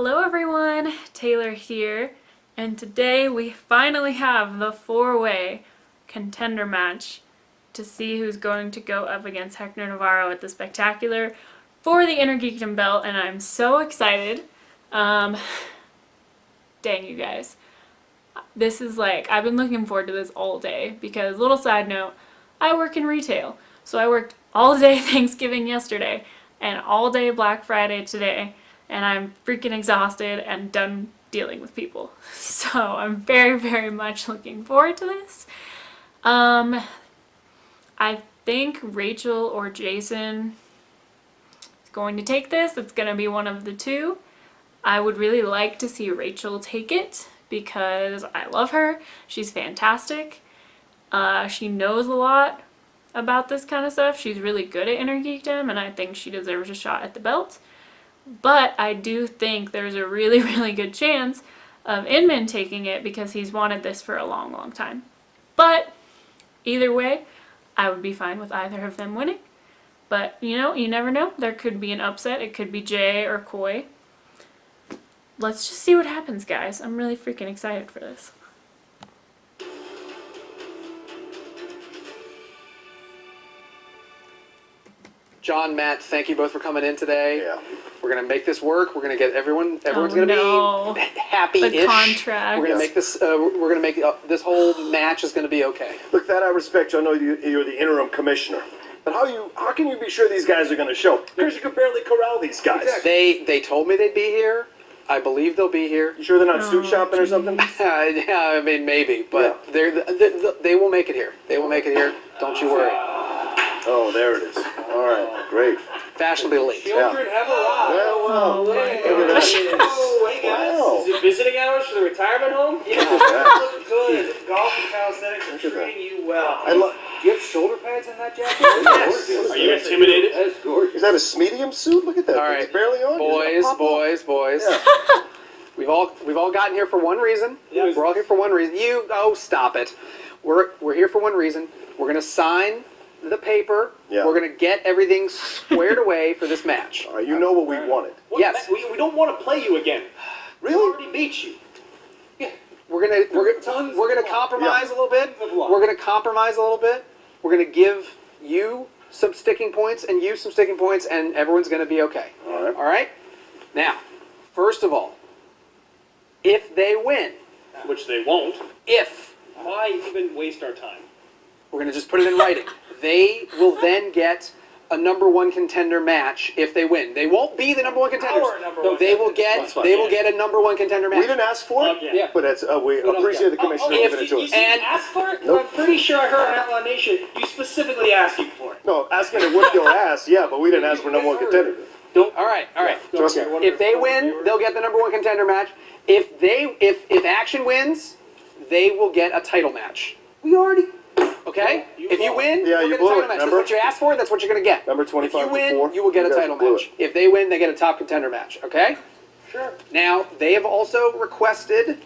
Hello everyone, Taylor here, and today we finally have the four-way contender match to see who's going to go up against Hector Navarro at the Spectacular for the Innergeekdom belt, and I'm so excited. Dang you guys. This is like, I've been looking forward to this all day because, little side note, I work in retail. So I worked all day Thanksgiving yesterday and all day Black Friday today, and I'm freaking exhausted and done dealing with people. So I'm very, very much looking forward to this. I think Rachel or Jason is going to take this. It's going to be one of the two. I would really like to see Rachel take it because I love her. She's fantastic. She knows a lot about this kind of stuff. She's really good at Innergeekdom, and I think she deserves a shot at the belt. But I do think there's a really, really good chance of Inman taking it because he's wanted this for a long, long time. But either way, I would be fine with either of them winning. But, you know, you never know. There could be an upset. It could be Jay or Koi. Let's just see what happens, guys. I'm really freaking excited for this. John, Matt, thank you both for coming in today. Yeah. We're gonna make this work. We're gonna get everyone's gonna be happy-ish. The contract. We're gonna make this. We're gonna make this whole match is gonna be okay. Look, that I respect you. I know you're the interim commissioner. But how can you be sure these guys are going to show? Because you could barely corral these guys. They told me they'd be here. I believe they'll be here. You sure they're not suit shopping or something? Yeah, I mean maybe, but they will make it here. They will make it here. Don't you worry. Oh, there it is. All right, great. Fashionably late. Children have arrived. Well. Look at that. Oh, hey guys. Wow. Is it visiting hours for the retirement home? Yeah. Looking good. Golf and calisthenics are treating you well. Do you have shoulder pads in that jacket? Yes. Are you intimidated? That's gorgeous. Is that a medium suit? Look at that. All right, It's barely on. boys. Yeah. We've all gotten here for one reason. Yeah. We're all here for one reason. Stop it. We're here for one reason. We're gonna sign the paper. Yeah. We're gonna get everything squared away for this match. All right, you know what we wanted. Yes. We don't want to play you again. We Really? already beat you. Yeah. We're gonna compromise a little bit. Tons of luck. We're gonna compromise a little bit. We're gonna give you some sticking points and you some sticking points, and everyone's gonna be okay. All right. All right. Now, first of all, if they win, Which they won't. Why even waste our time? we're gonna just put it in writing. They will then get a #1 contender match if they win. They won't be the #1 contenders. Our number one They will contenders. get That's fine. they will get a #1 contender match. We didn't ask for it. Yeah. But that's we appreciate the commissioner giving it to us. You asked for it? Nope. I'm pretty sure I heard on Outlaw Nation you specifically asked you for it. No, asking to whip your ass, yeah, but we didn't ask for #1 contender. Don't. All right. Trust me. If they win, they'll get the #1 contender match. If Action wins, they will get a title match. We already. Okay? You If you blew win, Yeah, you'll you get a blew title it, match. remember? That's what you asked for. That's what you're gonna get. Number If 25 you win, to 4, you will get a you guys title blew match. it. If they win, they get a top contender match. Okay? Sure. Now they have also requested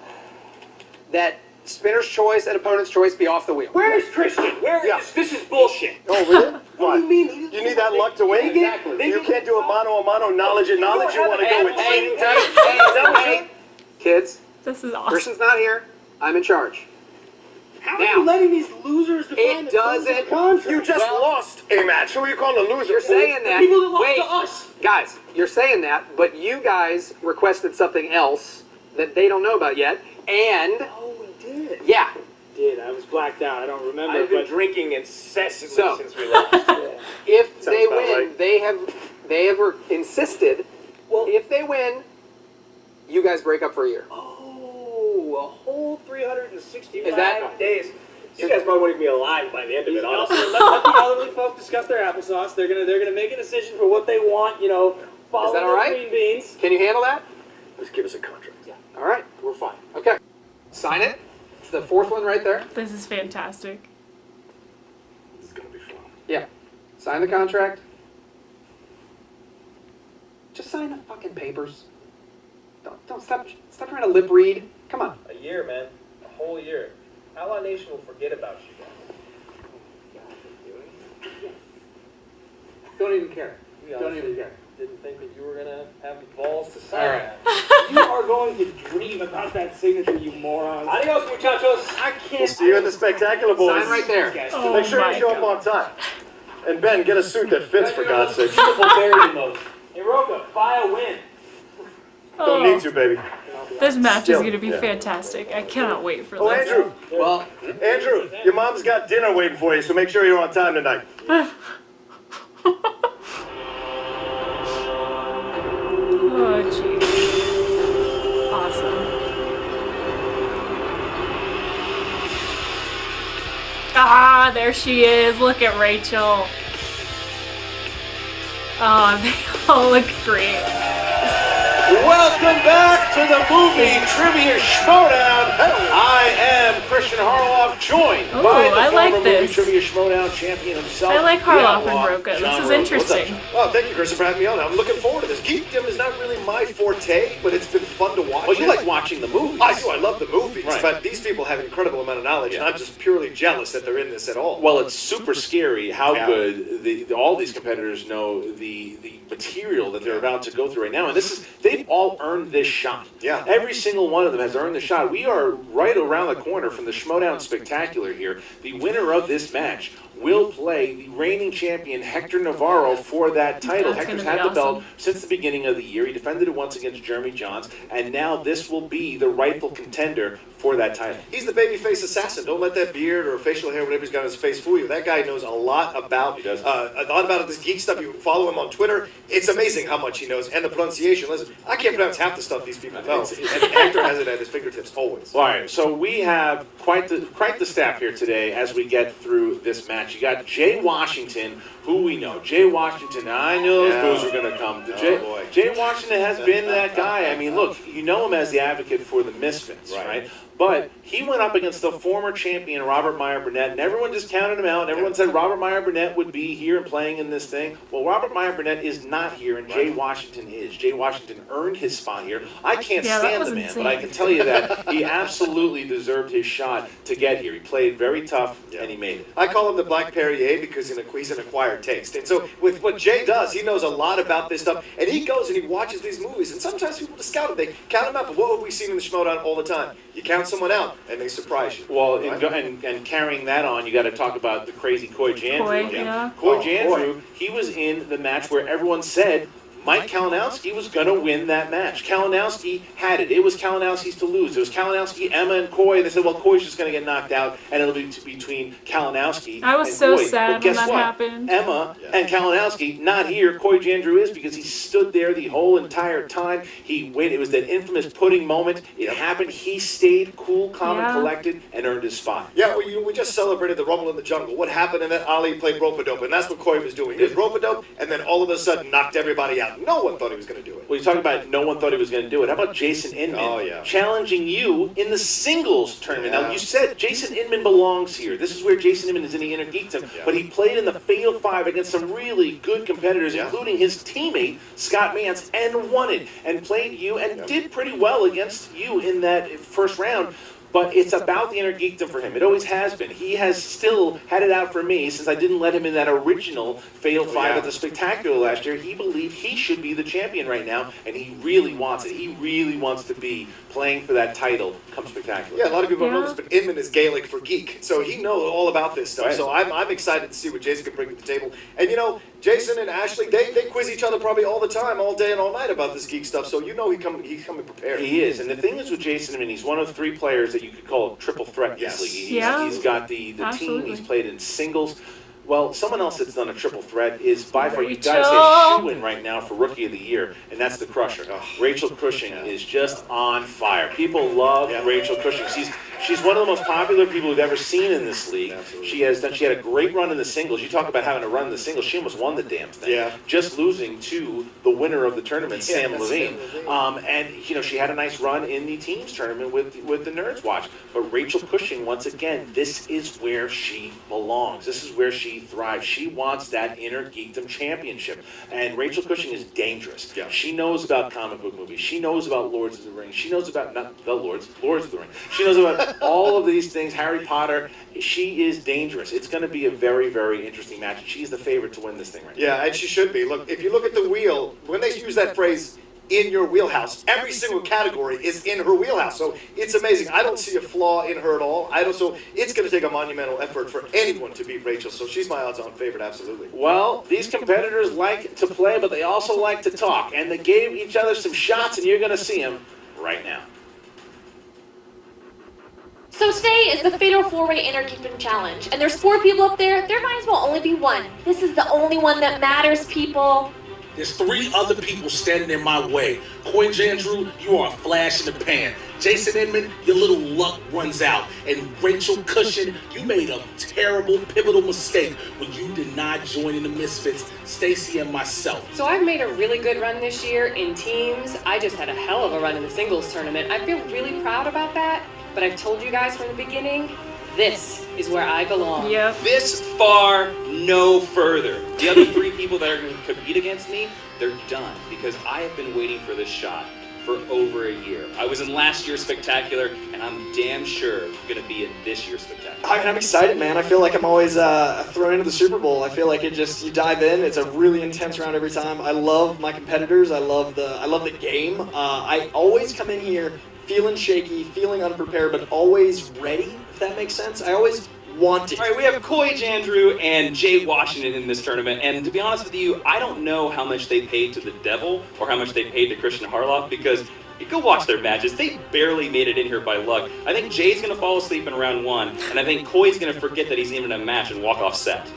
that Spinner's Choice and Opponent's Choice be off the wheel. Where is Christian? Where Yeah. is this? Is bullshit. Oh, really? What do you mean? You need that luck to win? Exactly. You can't do a mano, knowledge and knowledge. You want to go with cheating tactics? Hey, kids, This is awesome. Christian's not here. I'm in charge. How Now, are you letting these losers define It the terms of doesn't. the contract? You just lost a match. Who are you calling a loser? You're saying The that. people that lost Wait, to us. guys, you're saying that, but you guys requested something else that they don't know about yet, and Oh, we did. yeah, I was blacked out. I don't remember. I've been drinking incessantly So- since we lost. if Sounds they about win, right. they have insisted. Well- if they win, you guys break up for a year. Oh, a whole 365 Is that- days. You guys probably won't even be alive by the end of it. Honestly, let the elderly folks discuss their applesauce. They're gonna make a decision for what they want. You know, follow Is that their all right? green beans. Can you handle that? Just give us a contract. All right, we're fine. Okay, sign it. It's the fourth one right there. This is fantastic. This is going to be fun. Yeah, sign the contract. Just sign the fucking papers. Don't stop trying to lip read. Come on. A year, man. A whole year. Outlaw Nation will forget about you guys. Don't even care. Don't even care. Didn't think that you were gonna have the balls to sign All right. that. You are going to dream about that signature, you morons. Adios, muchachos. I We'll can't. see you in the spectacular, boys. Sign right there. Oh Make sure my you show God. up on time. And Ben, get a suit that fits, for God's sake. Beautiful berry emoji. Hey, Roka, buy a win. Don't need to, baby. This match is Still, going to be yeah. fantastic. I cannot wait for Oh, this. Andrew. Well, Andrew, your mom's got dinner waiting for you, so make sure you're on time tonight. Oh, jeez. Awesome. Ah, there she is. Look at Rachel. Oh, they all look great. Welcome back to the movie Trivia Schmoedown. I am Christian Harloff, joined Ooh, by the I former like movie this. Trivia Schmoedown champion himself. I like the Harloff and outlaw, Roka. This is Jandreau. What's up, interesting. John? Oh, thank you, Chris, for having me on. I'm looking forward to this. Geekdom is not really my forte, but it's been fun to watch. Well, you it. like watching the movies. I do. I love the movies, Right. but these people have an incredible amount of knowledge, and I'm just purely jealous that they're in this at all. Well, it's super scary how Yeah. good all these competitors know the material that they're about to go through right now, and they've all earned this shot. Yeah. Every single one of them has earned the shot. We are right around the corner from the Schmoedown Spectacular here. The winner of this match will play the reigning champion Hector Navarro for that title. That's Hector's gonna had be the belt awesome. since the beginning of the year. He defended it once against Jeremy Johns, and now this will be the rightful contender for that title. He's the babyface assassin. Don't let that beard or facial hair, whatever he's got on his face, fool you. That guy knows a lot about He does. this geek stuff. You follow him on Twitter. It's amazing how much he knows, and the pronunciation. Listen, I can't pronounce half the stuff these people know, and Hector has it at his fingertips always. All right, so we have quite the staff here today as we get through this match. You got Jay Washington, who we know. Jay Washington, I knew those boos were going to come. boy. Jay Washington has been that guy. I mean, look, you know him as the advocate for the Misfits, right? But he went up against the former champion, Robert Meyer Burnett, and everyone just counted him out. Everyone said Robert Meyer Burnett would be here and playing in this thing. Well, Robert Meyer Burnett is not here, and Jay Washington is. Jay Washington earned his spot here. I can't Yeah, that stand was the man, insane. but I can tell you that he absolutely deserved his shot to get here. He played very tough, and he made it. I call him the Black Perrier because he's an acquired taste. And so with what Jay does, he knows a lot about this stuff. And he goes and he watches these movies. And sometimes people just scout them. They count them out. But what have we seen in the Schmoedown all the time? You count someone out, and they surprise you. Well, and carrying that on, you got to talk about the crazy Coy Jandreau. Coy, again. yeah. Coy Oh, Jandreau, boy. he was in the match where everyone said Mike Kalinowski was going to win that match. Kalinowski had it. It was Kalinowski's to lose. It was Kalinowski, Emma, and Coy. They said, well, Coy's just going to get knocked out, and it'll be between Kalinowski I was and so Coy. sad Well, guess when that what? happened. Emma and Kalinowski not here. Coy Jandreau is because he stood there the whole entire time. He waited. It was that infamous pudding moment. It happened. He stayed cool, calm, and Yeah. collected, and earned his spot. Yeah, we just celebrated the Rumble in the Jungle. What happened in that Ali played rope-a-dope, and that's what Coy was doing. He was rope-a-dope, and then all of a sudden knocked everybody out. No one thought he was going to do it. Well, you talk about no one thought he was going to do it. How about Jason Inman Oh, yeah. challenging you in the singles tournament? Yeah. Now, you said Jason Inman belongs here. This is where Jason Inman is in the Innergeekdom. Yeah. But he played in the Fatal 5 against some really good competitors, Yeah. including his teammate, Scott Mance, and won it. And played you and Yeah. did pretty well against you in that first round. But it's about the Innergeekdom for him. It always has been. He has still had it out for me since I didn't let him in that original Fatal 5 yeah. at the Spectacular last year. He believed he should be the champion right now, and he really wants it. He really wants to be playing for that title come Spectacular. Yeah, a lot of people don't know Yeah. this, but Inman is Gaelic for geek, so he knows all about this stuff. Right. So I'm excited to see what Jason can bring to the table. And you know, Jason and Ashley, they quiz each other probably all the time, all day and all night about this geek stuff. So you know he's coming prepared. He is, and the thing is with Jason, I mean, he's one of 3 players that you could call a triple threat in Yes. this league. Yeah. He's got the team, Absolutely. he's played in singles. Well, someone else that's done a triple threat is by far, you got to Rachel. say, shoo-in right now for Rookie of the Year, and that's the Crusher. Rachel Cushing is just on fire. People love Rachel Cushing. She's one of the most popular people we've ever seen in this league. Absolutely. She had a great run in the singles. You talk about having a run in the singles. She almost won the damn thing. Yeah. Just losing to the winner of the tournament, Yeah, Sam that's Levine. Sam Levine. And you know, she had a nice run in the teams tournament with the Nerds Watch. But Rachel Cushing, once again, this is where she belongs. This is where she thrives. She wants that Innergeekdom championship. And Rachel Cushing is dangerous. Yeah. She knows about comic book movies. She knows about Lords of the Ring. She knows about not the Lords of the Ring. She knows about all of these things. Harry Potter. She is dangerous. It's going to be a very, very interesting match. She's the favorite to win this thing right now. Yeah, and she should be. Look, if you look at the wheel, when they use that phrase, in your wheelhouse. Every single category is in her wheelhouse. So it's amazing. I don't see a flaw in her at all. So it's going to take a monumental effort for anyone to beat Rachel. So she's my odds-on favorite, absolutely. Well, these competitors like to play, but they also like to talk. And they gave each other some shots, and you're going to see them right now. So today is the Fatal 4-Way Innergeekdom Challenge, and there's 4 people up there. There might as well only be one. This is the only one that matters, people. There's 3 other people standing in my way. Coy Jandreau, you are a flash in the pan. Jason Inman, your little luck runs out. And Rachel Cushing, you made a terrible, pivotal mistake when you did not join in the Misfits, Stacy and myself. So I've made a really good run this year in teams. I just had a hell of a run in the singles tournament. I feel really proud about that, but I've told you guys from the beginning, this is where I belong. Yep. This far, no further. The other 3 people that are going to compete against me, they're done because I have been waiting for this shot for over a year. I was in last year's Spectacular, and I'm damn sure going to be in this year's Spectacular. I'm excited, man. I feel like I'm always thrown into the Super Bowl. I feel like you dive in. It's a really intense round every time. I love my competitors. I love the game. I always come in here feeling shaky, feeling unprepared, but always ready, if that makes sense. I always want it. All right, we have Coy Jandreau and Jay Washington in this tournament, and to be honest with you, I don't know how much they paid to the Devil or how much they paid to Christian Harloff, because you go watch their matches. They barely made it in here by luck. I think Jay's going to fall asleep in round 1, and I think Coy's going to forget that he's even in a match and walk off set.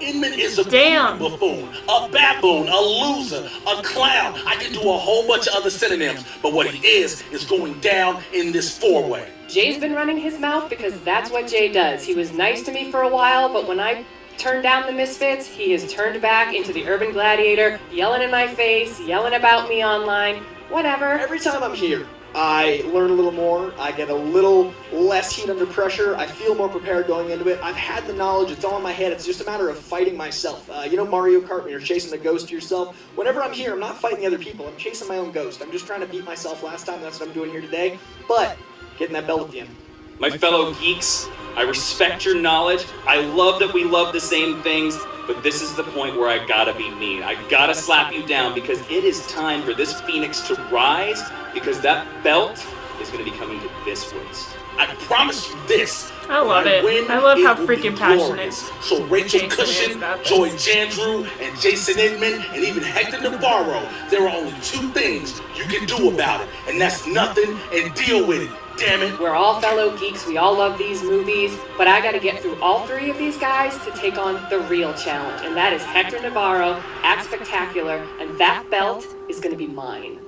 Inman is a buffoon, a baboon, a loser, a clown. I can do a whole bunch of other synonyms, but what he is going down in this 4-way. Jay's been running his mouth because that's what Jay does. He was nice to me for a while, but when I turned down the Misfits, he has turned back into the Urban Gladiator, yelling in my face, yelling about me online, whatever. Every time I'm here, I learn a little more, I get a little less heat under pressure, I feel more prepared going into it. I've had the knowledge, it's all in my head, it's just a matter of fighting myself. You know Mario Kart, when you're chasing the ghost yourself? Whenever I'm here, I'm not fighting the other people, I'm chasing my own ghost. I'm just trying to beat myself last time, that's what I'm doing here today. But, getting that belt at the end. My fellow geeks, I respect your knowledge. I love that we love the same things, but this is the point where I gotta be mean. I gotta slap you down because it is time for this Phoenix to rise, because that belt is gonna be coming to this waist. I promise you this. I love it. I love how freaking passionate So Rachel Jason Cushing, is about this. Coy Jandreau, and Jason Inman, and even Hector Navarro, there are only 2 things you can do about it, and that's nothing and deal with it. Damn it. We're all fellow geeks, we all love these movies, but I gotta get through all 3 of these guys to take on the real challenge, and that is Hector Navarro at Spectacular, and that belt is gonna be mine.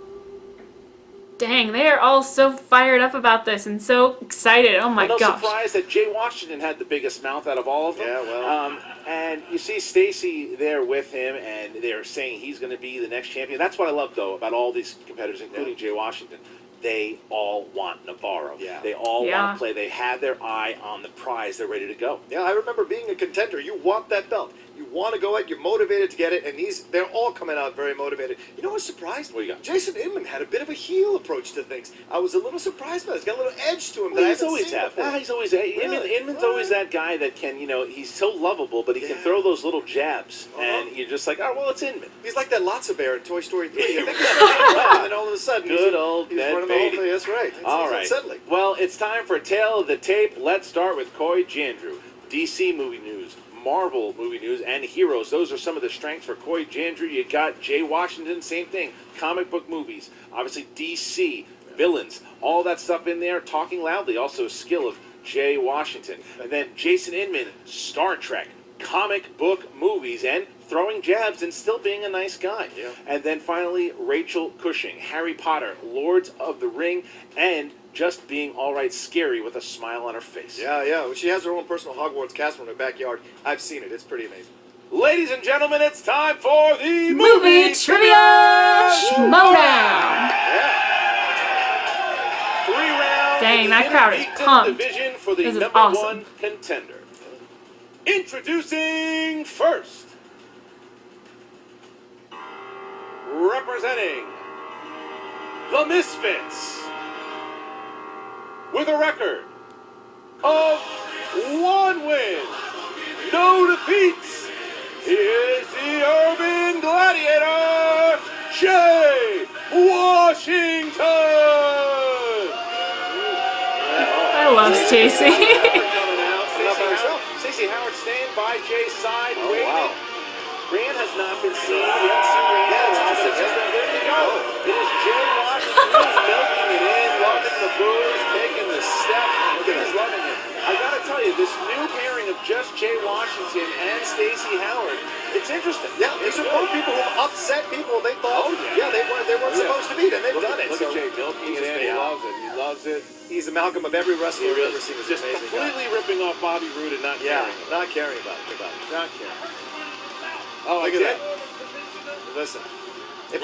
Dang, they are all so fired up about this and so excited. Oh my No gosh. surprise that Jay Washington had the biggest mouth out of all of them. Yeah, well. And you see Stacy there with him, and they're saying he's going to be the next champion. That's what I love, though, about all these competitors, including Jay Washington. They all want Navarro. Yeah. They all Yeah. want to play. They have their eye on the prize. They're ready to go. Yeah, I remember being a contender. You want that belt. You want to go out. You're motivated to get it, and they're all coming out very motivated. You know what's surprised? What do you got? Jason Inman had a bit of a heel approach to things. I was a little surprised by this. He's got a little edge to him that I He's haven't always seen that. before. He's always that. Inman's always that guy that can, he's so lovable, but he can throw those little jabs, and you're just like, oh, well, it's Inman. He's like that Lotso Bear in Toy Story 3. I think and then all of a sudden, Good old he's Ned running the whole Beatty. thing. That's right. All It's right. unsettling. Well, it's time for Tale of the Tape. Let's start with Coy Jandreau. DC movie news, Marvel movie news, and heroes. Those are some of the strengths for Coy Jandreau. You got Jay Washington, same thing. Comic book movies, obviously DC, villains, all that stuff in there. Talking loudly, also a skill of Jay Washington. And then Jason Inman, Star Trek, comic book movies, and throwing jabs and still being a nice guy. Yeah. And then finally, Rachel Cushing, Harry Potter, Lords of the Ring, and just being all right scary with a smile on her face. Yeah, yeah. Well, she has her own personal Hogwarts castle in her backyard. I've seen it. It's pretty amazing. Ladies and gentlemen, it's time for the Movie Trivia Schmoedown! Yeah. 3 rounds. Dang, that crowd is Innergeekdom pumped. Division for the This is number awesome. 1 contender. Introducing first, representing the Misfits, with a record of 1 win, no defeats, he is the Urban Gladiator, Jay Washington. Washington. I love Stacy. Stacey Howard staying by Jay's side, Oh, waiting. wow. Rand has not been seen. We haven't seen Rand. Yeah, it's There awesome. we go. It is Jay Washington who's milking it in, loving the booze, taking the step. He's loving it. I gotta tell you, this new pairing of just Jay Washington and Stacey Howard, it's interesting. Yeah, these are both people who have upset people they thought, they weren't supposed to beat, and they've done it. Look at Jay milking it in. He loves it. He loves it. He's amalgam of every wrestler I've ever seen. He's Just amazing guy. completely ripping off Bobby Roode and not caring. Not caring about it. Not caring. Oh, look Like at that. Listen, if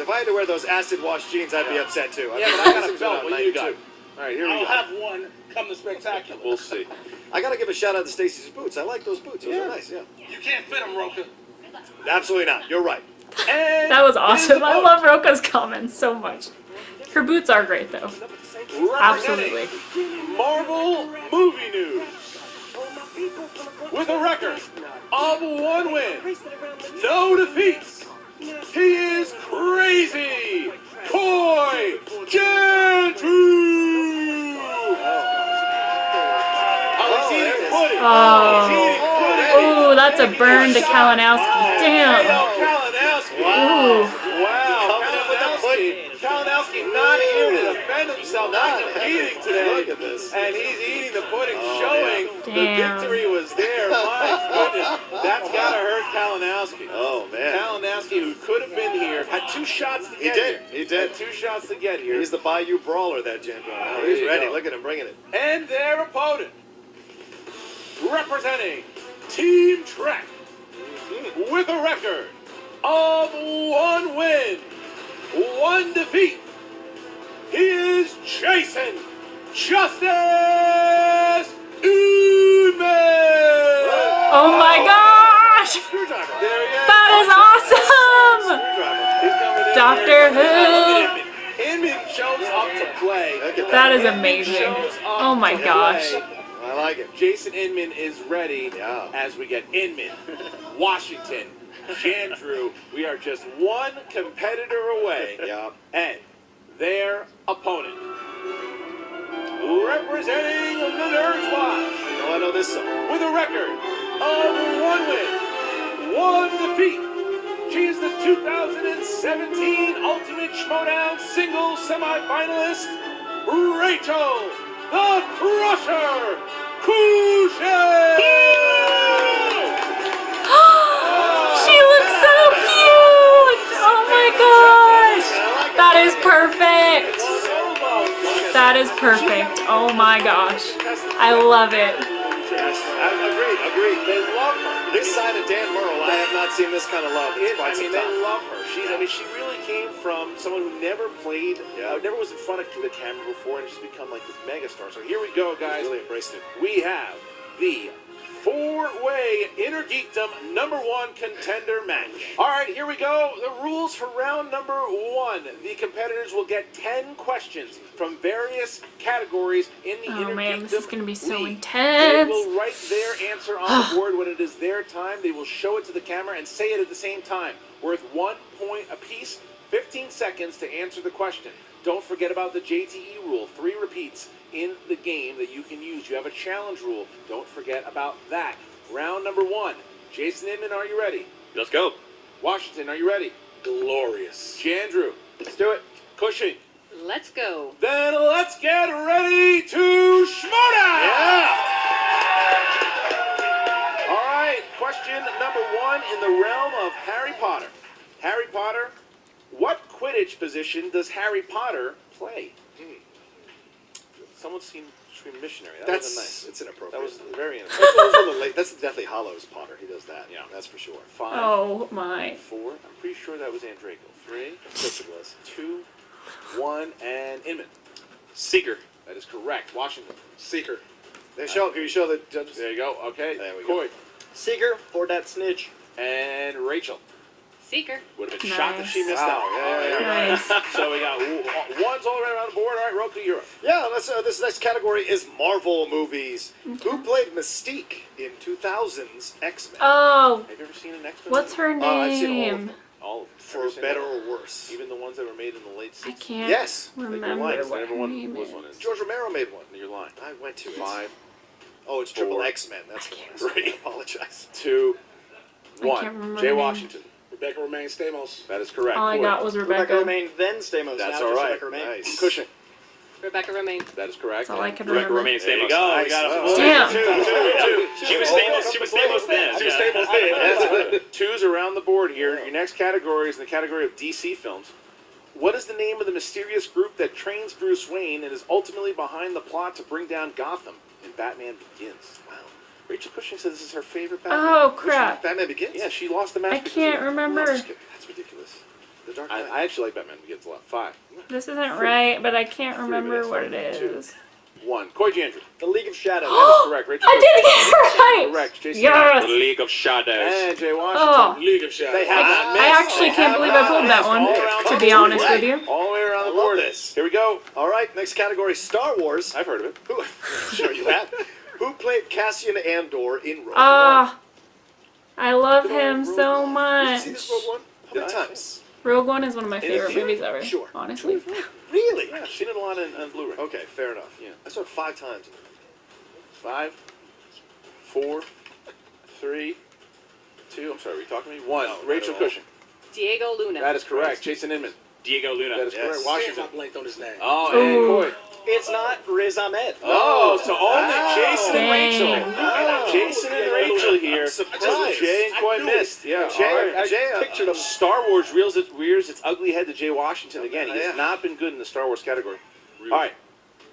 I had to wear those acid wash jeans, I'd be upset too. Yeah, but I got a belt. What you got? All right, here we I'll go. have one come the spectacular. We'll see. I got to give a shout out to Stacey's boots. I like those boots. Those are nice. Yeah. You can't fit them, Roka. Absolutely not. You're right. And That was awesome. I love Roka's comments so much. Her boots are great though. Absolutely. Marvel movie news. With a record of 1 win, no defeats, he is crazy. Coy Jandreau. Oh, he's eating pudding. Oh. He's eating pudding. Ooh, that's a burn to Kalinowski. Damn. Kalinowski. Ooh. Wow. Kalinowski not here to defend himself, not competing today. Look at this. And he's eating the pudding, showing the Damn. victory was there. My goodness. That's got to hurt Kalinowski. Oh, man. Kalinowski, who could have been here, had 2 shots to get here. He did. Had 2 shots to get here. He's the Bayou Brawler, that Jandreau. Oh, He's there you ready. go. Look at him bringing it. And their opponent, representing Team Trek, with a record of 1 win, 1 defeat, he is Jason Justice Inman. Oh my gosh! Screwdriver. There he is. That is awesome! Doctor Who. Inman shows up to play. Look at That is Inman amazing. shows up Oh my to gosh. play. I like it. Jason Inman is ready as we get Inman, Washington, Jandreau. We are just 1 competitor away. Yeah. And their opponent, representing the Nerds Watch, Oh, I know this song. with a record of 1 win, 1 defeat. She is the 2017 Ultimate Schmoedown Singles Semifinalist, Rachel the Crusher Cushing! She looks so cute! Oh my gosh! That is perfect! That is perfect. Oh my gosh. I love it. Yes, agreed. They love her. This side of Dan Murrell, I have not seen this kind of love in quite some They time. love her. She really came from someone who never played, never was in front of the camera before, and she's become like this megastar. So here we go, guys. Really embraced it. We have the 4-way Innergeekdom #1 contender match. All right, here we go. The rules for round number 1. The competitors will get 10 questions from various categories in the Innergeekdom Oh man, this is gonna be so League. intense. They will write their answer on the board when it is their time. They will show it to the camera and say it at the same time. Worth 1 point apiece, 15 seconds to answer the question. Don't forget about the JTE rule, 3 repeats in the game that you can use. You have a challenge rule. Don't forget about that. Round number 1. Jason Inman, are you ready? Let's go. Washington, are you ready? Glorious. Jandrew, let's do it. Cushing. Let's go. Then let's get ready to Schmoedown! Yeah! All right, question number 1 in the realm of Harry Potter. Harry Potter, what Quidditch position does Harry Potter play? Someone's seen Scream Missionary. That was nice. It's inappropriate. That was very inappropriate. That's Deathly Hallows Potter. He does that. Yeah. That's for sure. 5, Oh my. 4. I'm pretty sure that was Andraco. 3, Of course it was. 2, 1, and Inman. Seeker. That is correct. Washington. Seeker. Can you show the judges? There you go. Okay. There we go. Coy. Seeker for that snitch. And Rachel. Seeker. Would have been shocked if she Nice. missed Wow, that. yeah. Nice. So we got 1s all around the board. All right, Roku, you're up. Yeah, this next category is Marvel movies. Who played Mystique in 2000's X-Men? Oh, Have you ever seen an X-Men? what's her I've seen all of name? them. All of them. For Every single better one. or worse. Even the ones that were made in the late 60s. I can't Yes. remember what her name was is. one in. George Romero made one. You're lying. I went to it. 5, Oh, it's 4, Triple X-Men. That's the one. I apologize. 2, I 1. can't remember Jay her name. Washington. Rebecca Romaine Stamos. That is correct. All I Coy. got was Rebecca Rebecca. Romaine, then Stamos. That's now all just right. Rebecca Romaine. Nice. Cushing. Rebecca Romaine. That is correct. That's all I And could Rebecca remember. Romaine there you Stamos. go. Nice. We got it. Oh. Damn. Two. She was Stamos then. She was Yeah. Stamos then. That's it. 2's around the board here. Your next category is in the category of DC films. What is the name of the mysterious group that trains Bruce Wayne and is ultimately behind the plot to bring down Gotham in Batman Begins? Wow. Rachel Cushing said this is her favorite Batman. Oh crap! Batman Begins? Yeah, she lost the match. I because can't of it. remember. That's ridiculous. The Dark Knight. I actually like Batman Begins a lot. 5, This isn't right, but I can't remember what it is. 1. Coy Jandreau. The League of Shadows. That is correct. Rachel I did get it right. Correct. Jason. Yes. The League of Shadows. And Jay Oh. Washington. League of Shadows. They have not missed. I actually They can't have believe I not pulled that missed. one, All around to the be board. honest with you. All the way around I the love board. this. Here we go. All right, next category, Star Wars. I've heard of it. Who? Sure you have. Who played Cassian Andor in Rogue One? Ah, I love him so Did you much. see this Rogue One? How many times? Rogue One is one of my favorite theater? movies ever. Sure. Honestly. Really? Yeah, I've seen it a lot on Blu-ray. Okay, fair enough. Yeah. I saw it 5 times. 5, 4, 3, 2. I'm sorry, were you talking to me? 1. No, not Rachel at all. Cushing. Diego Luna. That is correct. Jason Inman. Diego Luna. That is Yes. correct. Damn, I Washington. blanked on his name. Oh, Ooh. and Coy. It's not Riz Ahmed. Oh, so only Jason and Dang. Rachel. Jason and Rachel here. Surprise. Jay and I Coy knew missed. Yeah, Jay, all right. Jay pictured him. Star Wars rears its ugly head to Jay Washington again. He Yeah. has not been good in the Star Wars category. All right.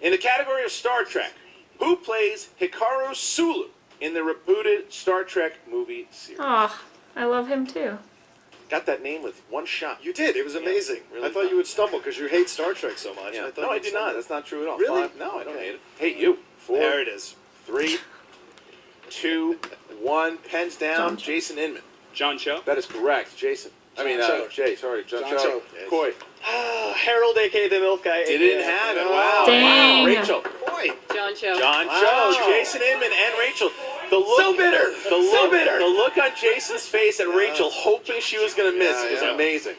In the category of Star Trek, who plays Hikaru Sulu in the rebooted Star Trek movie series? Oh, I love him too. Got that name with one shot. You did. It was amazing. really I thought you would stumble because you hate Star Trek so much. Yeah. I thought No, I you'd do not. stumble. That's not true at all. Really? 5. No, I don't Okay. hate it. Hate you. 4. There it is. 3, 2, 1. Pens down. Jason Inman. John Cho. That is correct. Jason. John Cho. Jay. Sorry, John John Cho. Cho. Yes. Coy. Harold, a.k.a. the Milk Guy. Didn't have it. Wow. Dang. Wow. Rachel. Boy. John Cho. John Wow. Cho, Jason Inman, and Rachel. The look, So bitter. The look, So bitter. The look on Jason's face and Rachel hoping she was going to miss Yeah, is yeah. amazing.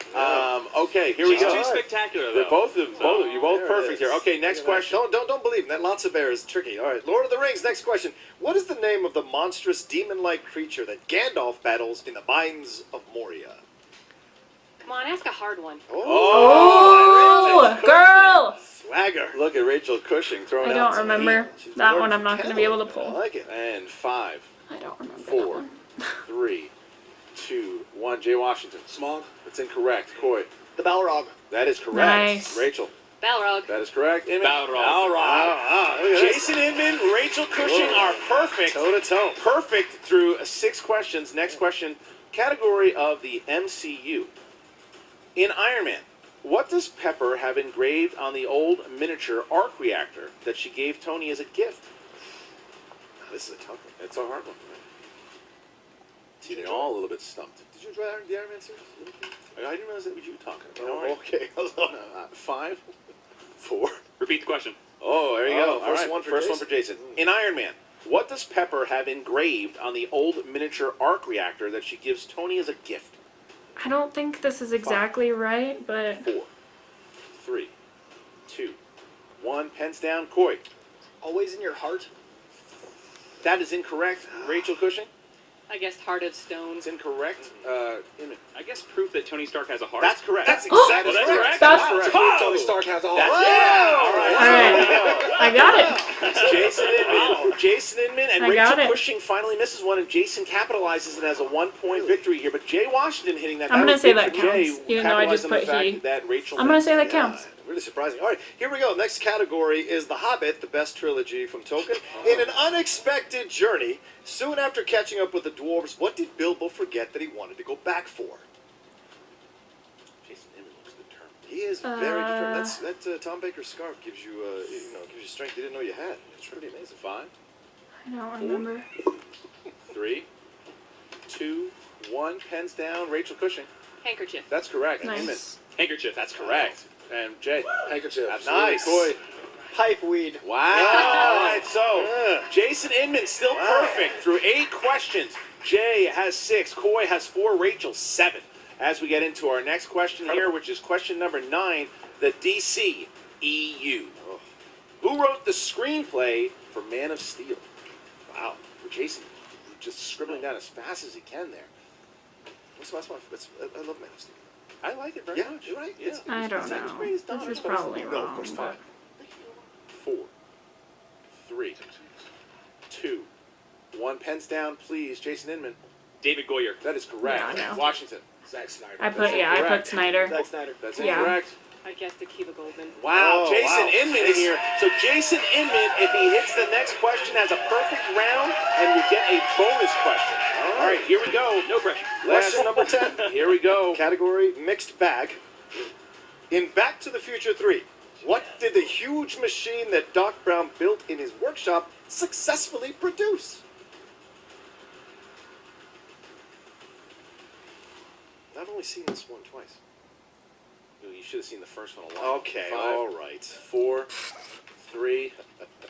Okay, here we She's go. too spectacular, They're though. both you're both There perfect it here. is. Okay, next question. Don't believe that. Lots of bear is tricky. All right, Lord of the Rings. Next question. What is the name of the monstrous demon-like creature that Gandalf battles in the mines of Moria? Come on, ask a hard one. Oh, girl! Swagger. Look at Rachel Cushing throwing I out don't some remember. heat. That one I'm not going to be able to I pull. like it. And 5, I don't remember that 4, one. 3, 2, 1. Jay Washington. Smog. That's incorrect. Coy. The Balrog. That is correct. Nice. Rachel. Balrog. That is correct. Inman. Balrog. Look at this. Jason Inman, Rachel Cushing are perfect. Toe to toe. Perfect through 6 questions. Next question, category of the MCU. In Iron Man, what does Pepper have engraved on the old miniature arc reactor that she gave Tony as a gift? This is a tough one. It's a hard one. They're all a little bit stumped. Did you enjoy the Iron Man series? I didn't realize that was you talking. Oh, okay. 5, 4. Repeat the question. Oh, there you Oh, go. first All right, one for first Jason. one for Jason. In Iron Man, what does Pepper have engraved on the old miniature arc reactor that she gives Tony as a gift? I don't think this is exactly right, but 4, 3, 2, 1. Pens down. Coy. Always in your heart. That is incorrect. Rachel Cushing. I guess Heart of Stone. It's incorrect. Inman. I guess proof that Tony Stark has a heart. That's correct. That's exactly That's correct. correct. That's- correct. Tony Stark has a heart. That's yeah. All right. Alright. I got it. Jason Inman. Jason Inman and I got Rachel it. Cushing finally misses one, and Jason capitalizes and has a 1-point victory here. But Jay Washington hitting that. I'm that gonna was say big that for Jay, counts, even though I just capitalized on the put fact he. that Rachel I'm gonna missed. say that counts. Really surprising. All right, here we go. Next category is The Hobbit, the best trilogy from Tolkien. In an unexpected journey, soon after catching up with the dwarves, what did Bilbo forget that he wanted to go back for? Jason Inman looks determined. He is very determined. That Tom Baker scarf gives you, gives you strength you didn't know you had. It's pretty amazing. 5, I don't remember. 3, 2, 1. Pens down. Rachel Cushing. Handkerchief. That's correct. Inman. Nice. Handkerchief. That's correct. And Jay. Handkerchief. Absolutely. Nice. Coy. Pipe weed. Wow. All right, so Jason Inman still perfect through 8 questions. Jay has 6. Coy has 4. Rachel 7. as we get into our next question here, which is question number 9, the DC EU. Who wrote the screenplay for Man of Steel? Wow, Jason, just scribbling down as fast as he can there. I love Man of Steel. I like it very much. You're right. Yeah. I don't It's not as know. great as This Donner's, is but it's- probably no, of course wrong, not. 4, 3, 2, 1. Pens down, please. Jason Inman. David Goyer. That is correct. Yeah, I know. Washington. Zack Snyder. I put Snyder. Zack Snyder. That's Yeah. incorrect. I guessed Akiva Goldman. Wow, Oh, Jason wow. Inman in here. So Jason Inman, if he hits the next question, has a perfect round and will get a bonus question. All right, here we go. No pressure. Question number 10. Here we go. Category mixed bag. In Back to the Future 3, what did the huge machine that Doc Brown built in his workshop successfully produce? I've only seen this one twice. You should have seen the first one a lot. Okay, 5, all right. 4, 3,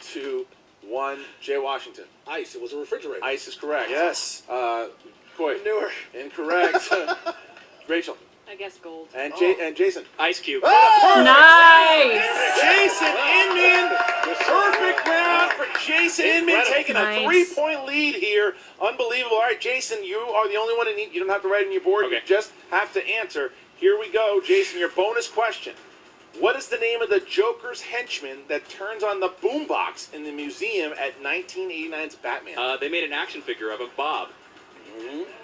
2, 1. Jay Washington. Ice. It was a refrigerator. Ice is correct. Yes. Coy. Newer. Incorrect. Rachel. I guess gold. And Jason. Ice Cube. Nice! Jason Inman. Perfect round for Jason Inman, taking a Nice. 3-point lead here. Unbelievable. All right, Jason, you are the only one in. You don't have to write on your board. Okay. You just have to answer. Here we go, Jason. Your bonus question. What is the name of the Joker's henchman that turns on the boombox in the museum at 1989's Batman? They made an action figure of him, Bob.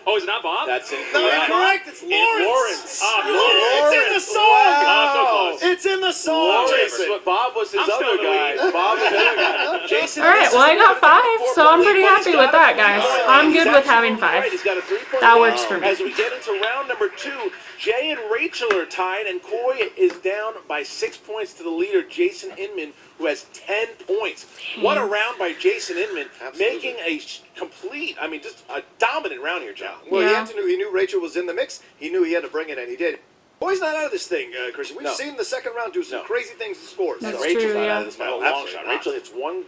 Oh, is it not Bob? That's incorrect. No, incorrect. It's Lawrence. Lawrence. It's in the song. Wow. So close. It's in the song. Lawrence. Jason. Bob was his I'm still other in the guy. lead. Bob was the other guy. Jason. All right, this well, is I got a 5, so I'm pretty happy with that, guys. I'm good with having 5. Right, he's got a 3-point That lead. works for me. As we get into round number 2, Jay and Rachel are tied, and Coy is down by 6 points to the leader, Jason Inman, who has 10 points. What a round by Jason Inman, making a complete, just a dominant round here, John. Well, Yeah. he knew Rachel was in the mix. He knew he had to bring it, and he did. Boy's not out of this thing, Christian. We've No. seen the second round do some No. crazy things to score. That's so. Rachel's true, not yeah. out of this by a long Absolutely shot. not. Rachel hits one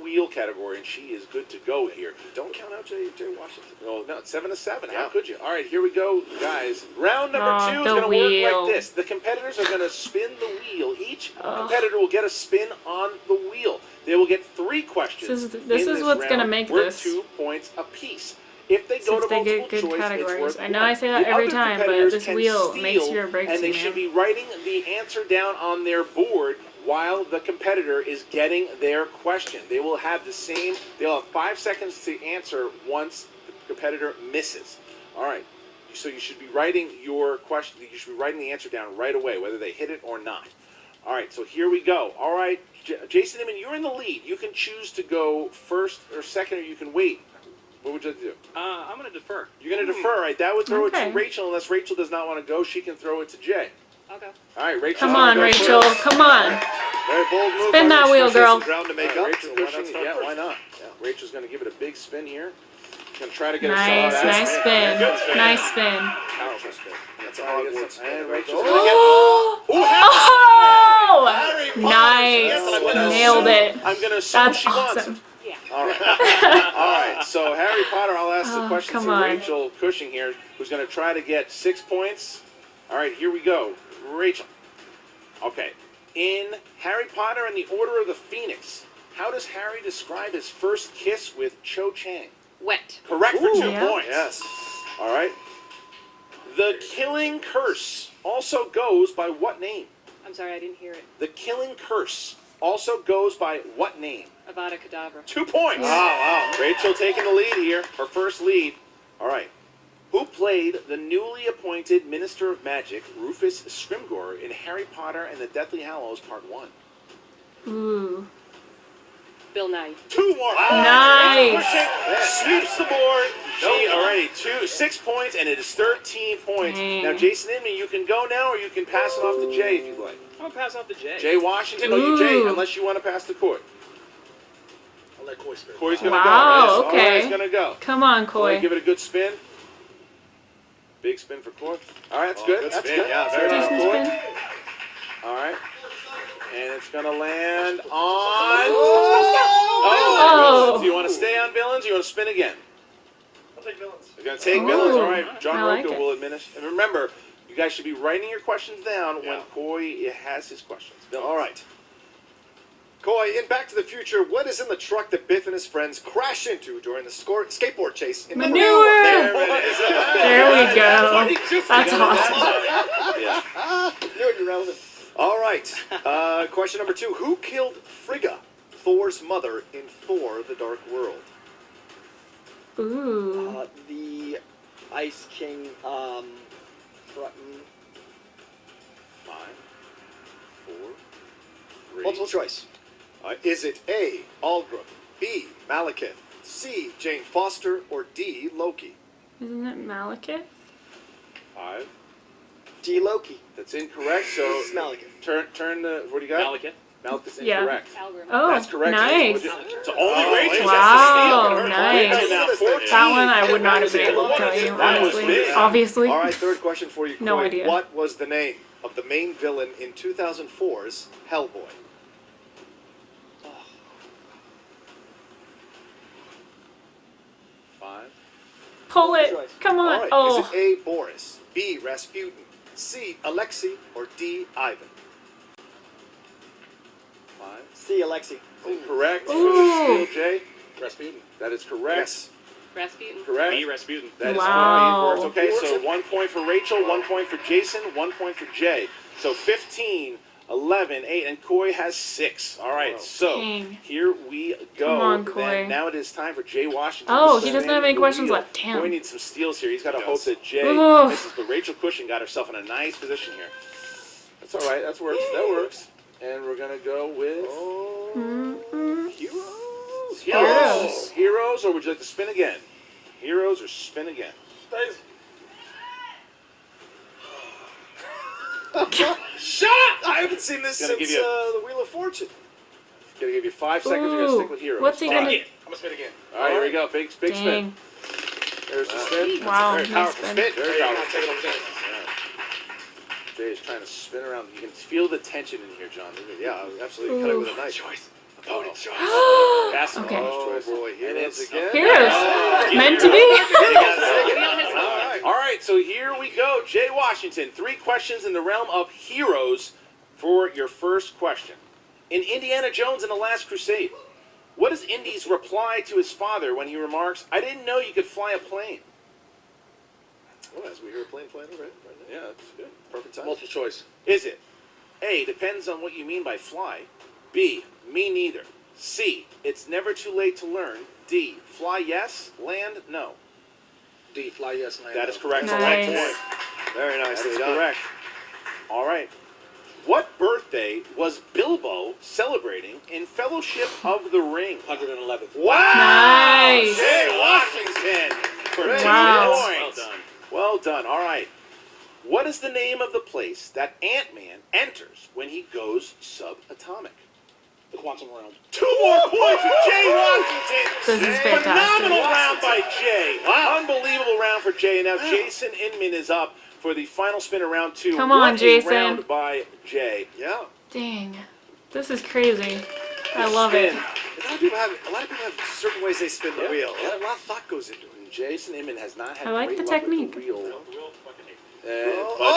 wheel category, and she is good to go here. Don't count out Jay Washington. No, 7-7. How Yeah. could you? All right, here we go, guys. Round number 2 is the going to work wheel. like this. The competitors are going to spin the wheel. Each Ugh. competitor will get a spin on the wheel. They will get 3 questions. This is in what's gonna round, make worth this. 2 points apiece. If they go Since to they multiple get good choice, categories. it's worth I know 1. I say that The every other time, but competitors this can wheel steal, makes you or breaks and they you, should man. be writing the answer down on their board while the competitor is getting their question. They will have they'll have 5 seconds to answer once the competitor misses. All right. So you should be writing your question, you should be writing the answer down right away, whether they hit it or not. All right, so here we go. All right, Jason Inman, you're in the lead. You can choose to go first or second, or you can wait. What would you like to do? I'm going to defer. You're going to defer, right? That would throw it Okay. to Rachel, unless Rachel does not want to go. She can throw it to Jay. Okay. All right, Rachel. Come on, Rachel. Come on. Very bold move. Spin that wheel, girl. Ground to make All up. right, Rachel so why not Cushing, start yeah, first? why not? Yeah, Rachel's going to give it a big spin here. Going to try to get a Nice, shot. nice spin. Good spin. Nice spin. Powerful spin. That's a Trying to get Hogwarts some- spin. and Right Rachel's there. going to get... Oh! Harry Potter. Nice. Yes, I'm gonna Nailed it. I'm going to assume That's she wants. awesome. Yeah. All right. All right. So Harry Potter, I'll ask the Oh, question come to on. Rachel Cushing here, who's going to try to get 6 points. All right, here we go. Rachel. Okay. In Harry Potter and the Order of the Phoenix, how does Harry describe his first kiss with Cho Chang? Wet. Correct for 2 yeah. points. Yes. All right. The Killing Curse also goes by what name? I'm sorry, I didn't hear it. The Killing Curse also goes by what name? Avada Kedavra. 2 points. Wow. Rachel taking the lead here, her first lead. All right. Who played the newly appointed Minister of Magic, Rufus Scrimgeour, in Harry Potter and the Deathly Hallows Part 1? Ooh. Bill Nye. 2 more. Nice. Cushing sweeps the board. She already 6 points, and it is 13 points. Dang. Now, Jason Inman, you can go now, or you can pass it off to Jay if you'd like. I'm going to pass off to Jay. Jay Washington, or you, Jay, Ooh. unless you want to pass the court. I'll let Coy spin. Coy's going to Wow, go. Yes, okay. Coy's going to go. Come on, Coy, Coy. give it a good spin. Big spin for Coy. All right, that's Oh, good. good That's spin, good. yeah, very Decent Decent Coy. spin. All right. And it's going to land on... Oh. Do you want to stay on Billings or you want to spin again? take villains. We're going to take Ooh, villains. All right, John I like Rocco it. will administer. And remember, you guys should be writing your questions down when Coy has his questions. Villains. All right. Coy, in Back to the Future, what is in the truck that Biff and his friends crash into during the skateboard chase? In Manure! There it is. There we go. That's awesome. Yeah. Knew it, you're relevant. All right. Question number 2. Who killed Frigga, Thor's mother, in Thor: The Dark World? Ooh. The Ice King, Frutton. 5, 4, 3. Multiple choice. Is it A, Aldgrim, B, Malekith, C, Jane Foster, or D, Loki? Isn't it Malekith? 5. D, Loki. That's incorrect. So This is Malekith. turn the. What do you got? Malekith. Malekith's Yeah. incorrect. Oh, That's correct. nice. So only Rachel Wow, gets to steal. nice. Rachel now 14. That one I would not have been able to tell you, That was honestly. big. Obviously. All right, third question for you, Coy. No idea. What was the name of the main villain in 2004's Hellboy? Five. Pull it. Come All on. right. Oh. Is it A, Boris, B, Rasputin, C, Alexei, or D, Ivan? 5. C, Alexei. Incorrect. Ooh. Jay. Rasputin. That is correct. Yes. Rasputin. Correct. B. Rasputin. That is Wow. correct. Okay, so 1 point for Rachel, 1 point for Jason, 1 point for Jay. So 15, 11, 8, and Coy has 6. All right, so Dang. here we go. Come on, Then Coy. now it is time for Jay Washington. Oh, to he doesn't spin have any the questions wheel. left. Damn. Coy needs some steals here. He's got to hope that Jay Ooh. misses, but Rachel Cushing got herself in a nice position here. That's all right. That works. That works. And we're going to go with Heroes. Heroes. Heroes, or would you like to spin again? Heroes or spin again? Stays. Shut up! I haven't seen this Gonna since give you the Wheel of Fortune. Gonna give you 5 seconds. We're gonna Ooh. stick with Heroes. What's he All gonna? right. I'm gonna spin again. All right, here we go. Big spin. Dang. There's the spin. Wow, Very nice powerful spin. spin. Very I'm powerful. taking them. Jay is trying to spin around. You can feel the tension in here, John. Yeah, absolutely. Cut it with a Ooh. knife. Choice. Opponent's choice. Pass Okay. Oh boy, And Heroes it's again. Heroes. Meant to be? All right, so here we go. Jay Washington, 3 questions in the realm of heroes for your first question. In Indiana Jones and the Last Crusade, what is Indy's reply to his father when he remarks, "I didn't know you could fly a plane"? Well, as we hear a plane flying over it right now. Yeah, that's good. Perfect time. Multiple choice. Is it A, depends on what you mean by fly, B, me neither, C, it's never too late to learn, D, fly yes, land no? D. Fly yes. Land. That is correct. Nice. Correct point. Very That nicely is done. correct. All right. What birthday was Bilbo celebrating in Fellowship of the Ring? 111th. Wow! Nice. Jay Washington for 2 Wow. points. Well done. All right. What is the name of the place that Ant-Man enters when he goes subatomic? The quantum realm. 2 more points for Jay Washington. This is fantastic. Phenomenal round by Jay. Unbelievable round for Jay. Now Jason Inman is up for the final spin of round 2. Come on, What a Jason. round by Jay. Yeah. Dang. This is crazy. I love Spin. it. A lot of people have certain ways they spin the wheel. A lot of thought goes into it. And Jason Inman has not had I like great the luck with technique. the wheel. The wheel fucking hates me. But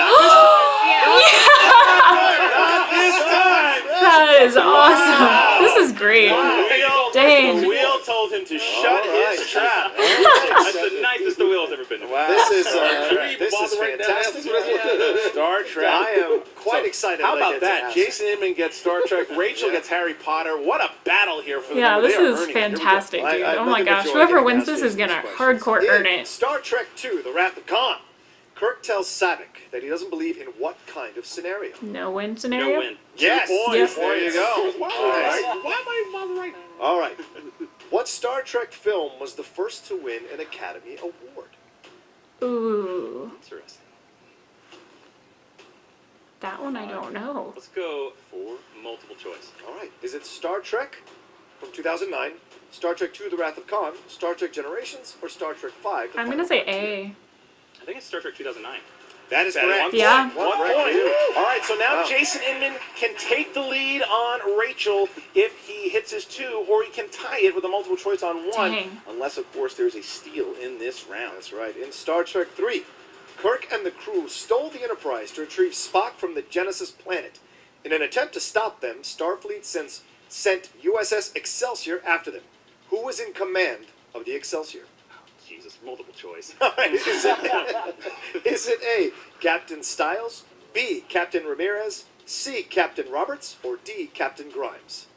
not this time. That is awesome. This is great. Dang. The wheel told him to shut his trap. That's the nicest the wheel's ever been. Wow. This is Bother fantastic. Star Trek. I am quite excited. How that I about get to that? ask. Jason Inman gets Star Trek. Rachel gets Harry Potter. What a battle here for them. Yeah, They this are is earning it. Here we go. fantastic, dude. I Oh my really gosh. enjoy Whoever getting wins asked this is these gonna questions. hardcore In earn it. Star Trek II, The Wrath of Khan, Kirk tells Saavik that he doesn't believe in what kind of scenario? No win scenario? No win. Yes. 2 points. Yep. There you go. Why All am right. All right. What Star Trek film was the first to win an Academy Award? Ooh. Interesting. That one I don't know. Let's go for multiple choice. All right. Is it Star Trek from 2009, Star Trek II, The Wrath of Khan, Star Trek Generations, or Star Trek V? I'm gonna say A. I think it's Star Trek 2009. That is correct. Yeah. 1 point. All right, so now Jason Inman can take the lead on Rachel if he hits his 2, or he can tie it with a multiple choice on 1. Dang. Unless, of course, there's a steal in this round. That's right. In Star Trek 3, Kirk and the crew stole the Enterprise to retrieve Spock from the Genesis planet. In an attempt to stop them, Starfleet sent USS Excelsior after them. Who was in command of the Excelsior? Jesus, multiple choice. Is it A, Captain Stiles, B, Captain Ramirez, C, Captain Roberts, or D, Captain Grimes?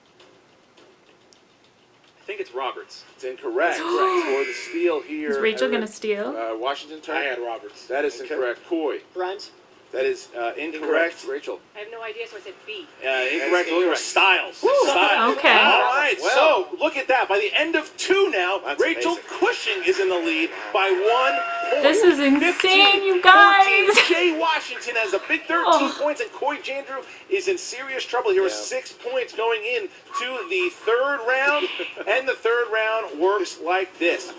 I think it's Roberts. It's incorrect. For the steal here. Is Rachel going to steal? Washington turn? I had Roberts. That is incorrect. Coy. Grimes? That is incorrect. Rachel. I have no idea, so I said B. Incorrect. Incorrect. Styles. Okay. All right. Well. So look at that. By the end of 2 now, That's Rachel amazing. Cushing is in the lead by 1 point. This is insane, 15, you guys. 14. Jay Washington has a big 13 points, and Coy Jandreau is in serious trouble here with 6 points going in to the 3rd round. And the 3rd round works like this.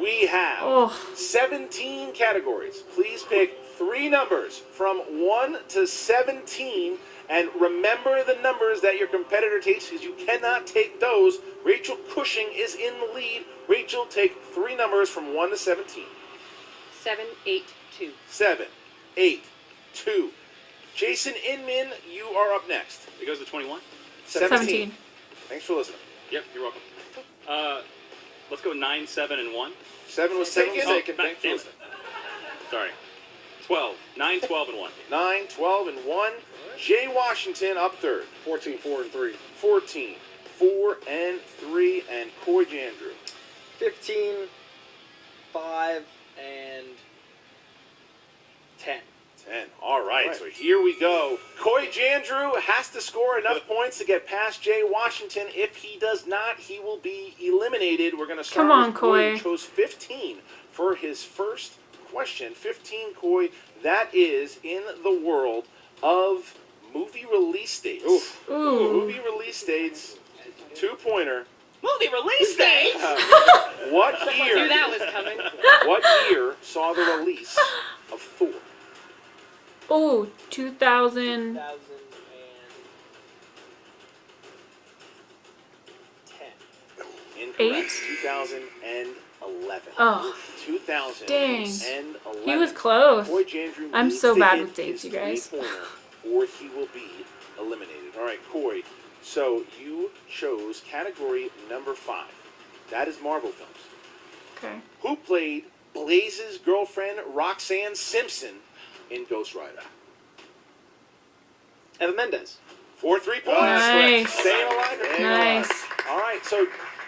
We have 17 categories. Please pick 3 numbers from 1 to 17, and remember the numbers that your competitor takes, because you cannot take those. Rachel Cushing is in the lead. Rachel, take 3 numbers from 1 to 17. 7, 8, 2. 7, 8, 2. Jason Inman, you are up next. It goes to 21. 17. Thanks for listening. Yep, you're welcome. Let's go 9, 7, and 1. 7 was taken. Thanks for listening. Sorry. 12. 9, 12, and 1. 9, 12, and 1. Jay Washington up 3rd. 14, 4, and 3. 14, 4, and 3. And Coy Jandreau. 15, 5, and 10. 10. All right, so here we go. Coy Jandreau has to score enough points to get past Jay Washington. If he does not, he will be eliminated. We're going to start Come on, with Coy. Coy. He chose 15 for his first question. 15, Coy. That is in the world of movie release dates. Ooh. Movie release dates. 2-pointer. Movie release date! What I knew year? that was coming. What year saw the release of Thor? Oh, 2000. 2010. Incorrect. 8? 2011. Oh, 2011. dang. He was close. Coy Jandreau I'm needs so to bad hit with dates, his you guys. 3-pointer, or he will be eliminated. All right, Coy. So you chose category number 5. That is Marvel films. Okay. Who played Blaze's girlfriend Roxanne Simpson in Ghost Rider? Evan Mendez. For 3 points. Nice. Staying alive. or staying Nice. alive? All right, so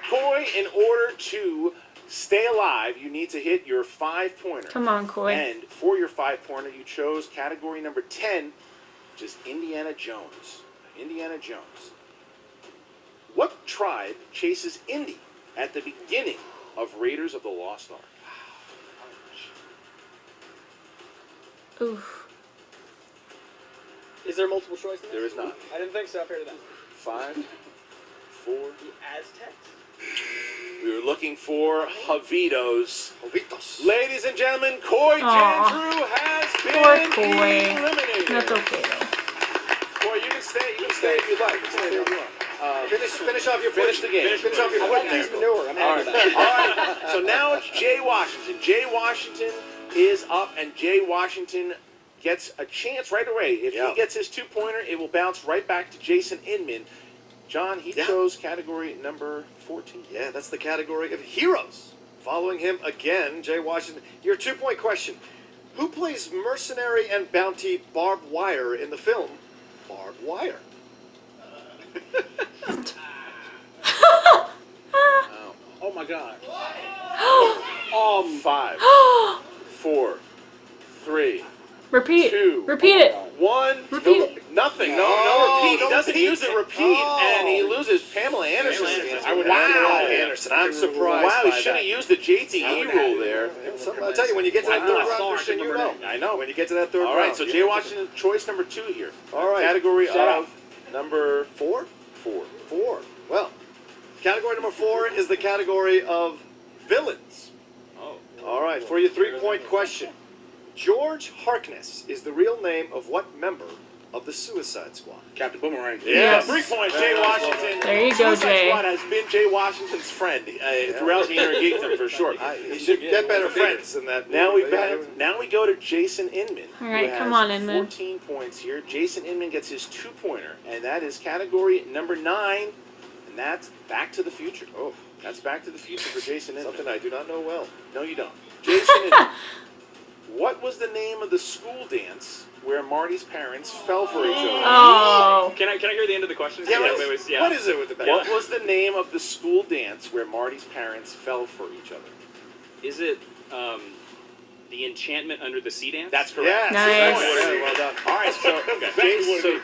Coy, in order to stay alive, you need to hit your 5-pointer. Come on, Coy. And for your 5-pointer, you chose category number 10, which is Indiana Jones. Indiana Jones. What tribe chases Indy at the beginning of Raiders of the Lost Ark? Oof. Is there multiple choice in this? There is not. I didn't think so. I've heard of that. 5, 4. The Aztecs? We were looking for Javitos. Jovitos. Ladies and gentlemen, Coy Aw. Jandreau has Poor been Coy. eliminated. That's okay, though. Coy, you can stay. You can stay if you'd like. You can stay if you want. Finish off your Finish the game. Finish off your I like these manure. I'm All happy right. with that. All right. So now it's Jay Washington. Jay Washington is up, and Jay Washington gets a chance right away. If he gets his 2-pointer, it will bounce right back to Jason Inman. John, he chose category number 14. Yeah, that's the category of heroes. Following him again, Jay Washington. Your 2-point question. Who plays mercenary and bounty Barbed Wire in the film Barbed Wire? Oh my god. 5, 4, 3, Repeat. 2, Repeat it. 1. Repeat it. Nothing. No repeat. He doesn't use the repeat, and he loses Pamela Anderson. I would wow. Anderson. I'm surprised. Wow, he by should that. have used the JTE rule there. I'll tell you, when you get to that third round, Christian, you know. I know. When you get to that third round. All right, so Jay Washington, choice number 2 here. All right. Category Shut of up. number 4? 4. 4. Well, category number 4 is the category of villains. Oh. All right, for your 3-point question. George Harkness is the real name of what member of the Suicide Squad? Captain Boomerang. Yeah, Yes. 3 points, Jay Washington. There you go, Suicide Jay. Squad has been Jay Washington's friend throughout the Innergeekdom for sure. He should get better friends than that. Now we go to Jason Inman. All right, who come has on, Inman. 14 points here. Jason Inman gets his 2-pointer, and that is category number 9, and that's Back to the Future. Oh, That's Back to the Future for Jason Inman. something I do not know well. No, you don't. Jason Inman. What was the name of the school dance where Marty's parents fell for each other? Oh. Can I hear the end of the question? Yeah, wait, what is it with the back? What was the name of the school dance where Marty's parents fell for each other? Is it the Enchantment Under the Sea dance? That's correct. Nice. Yeah, well done. All right, so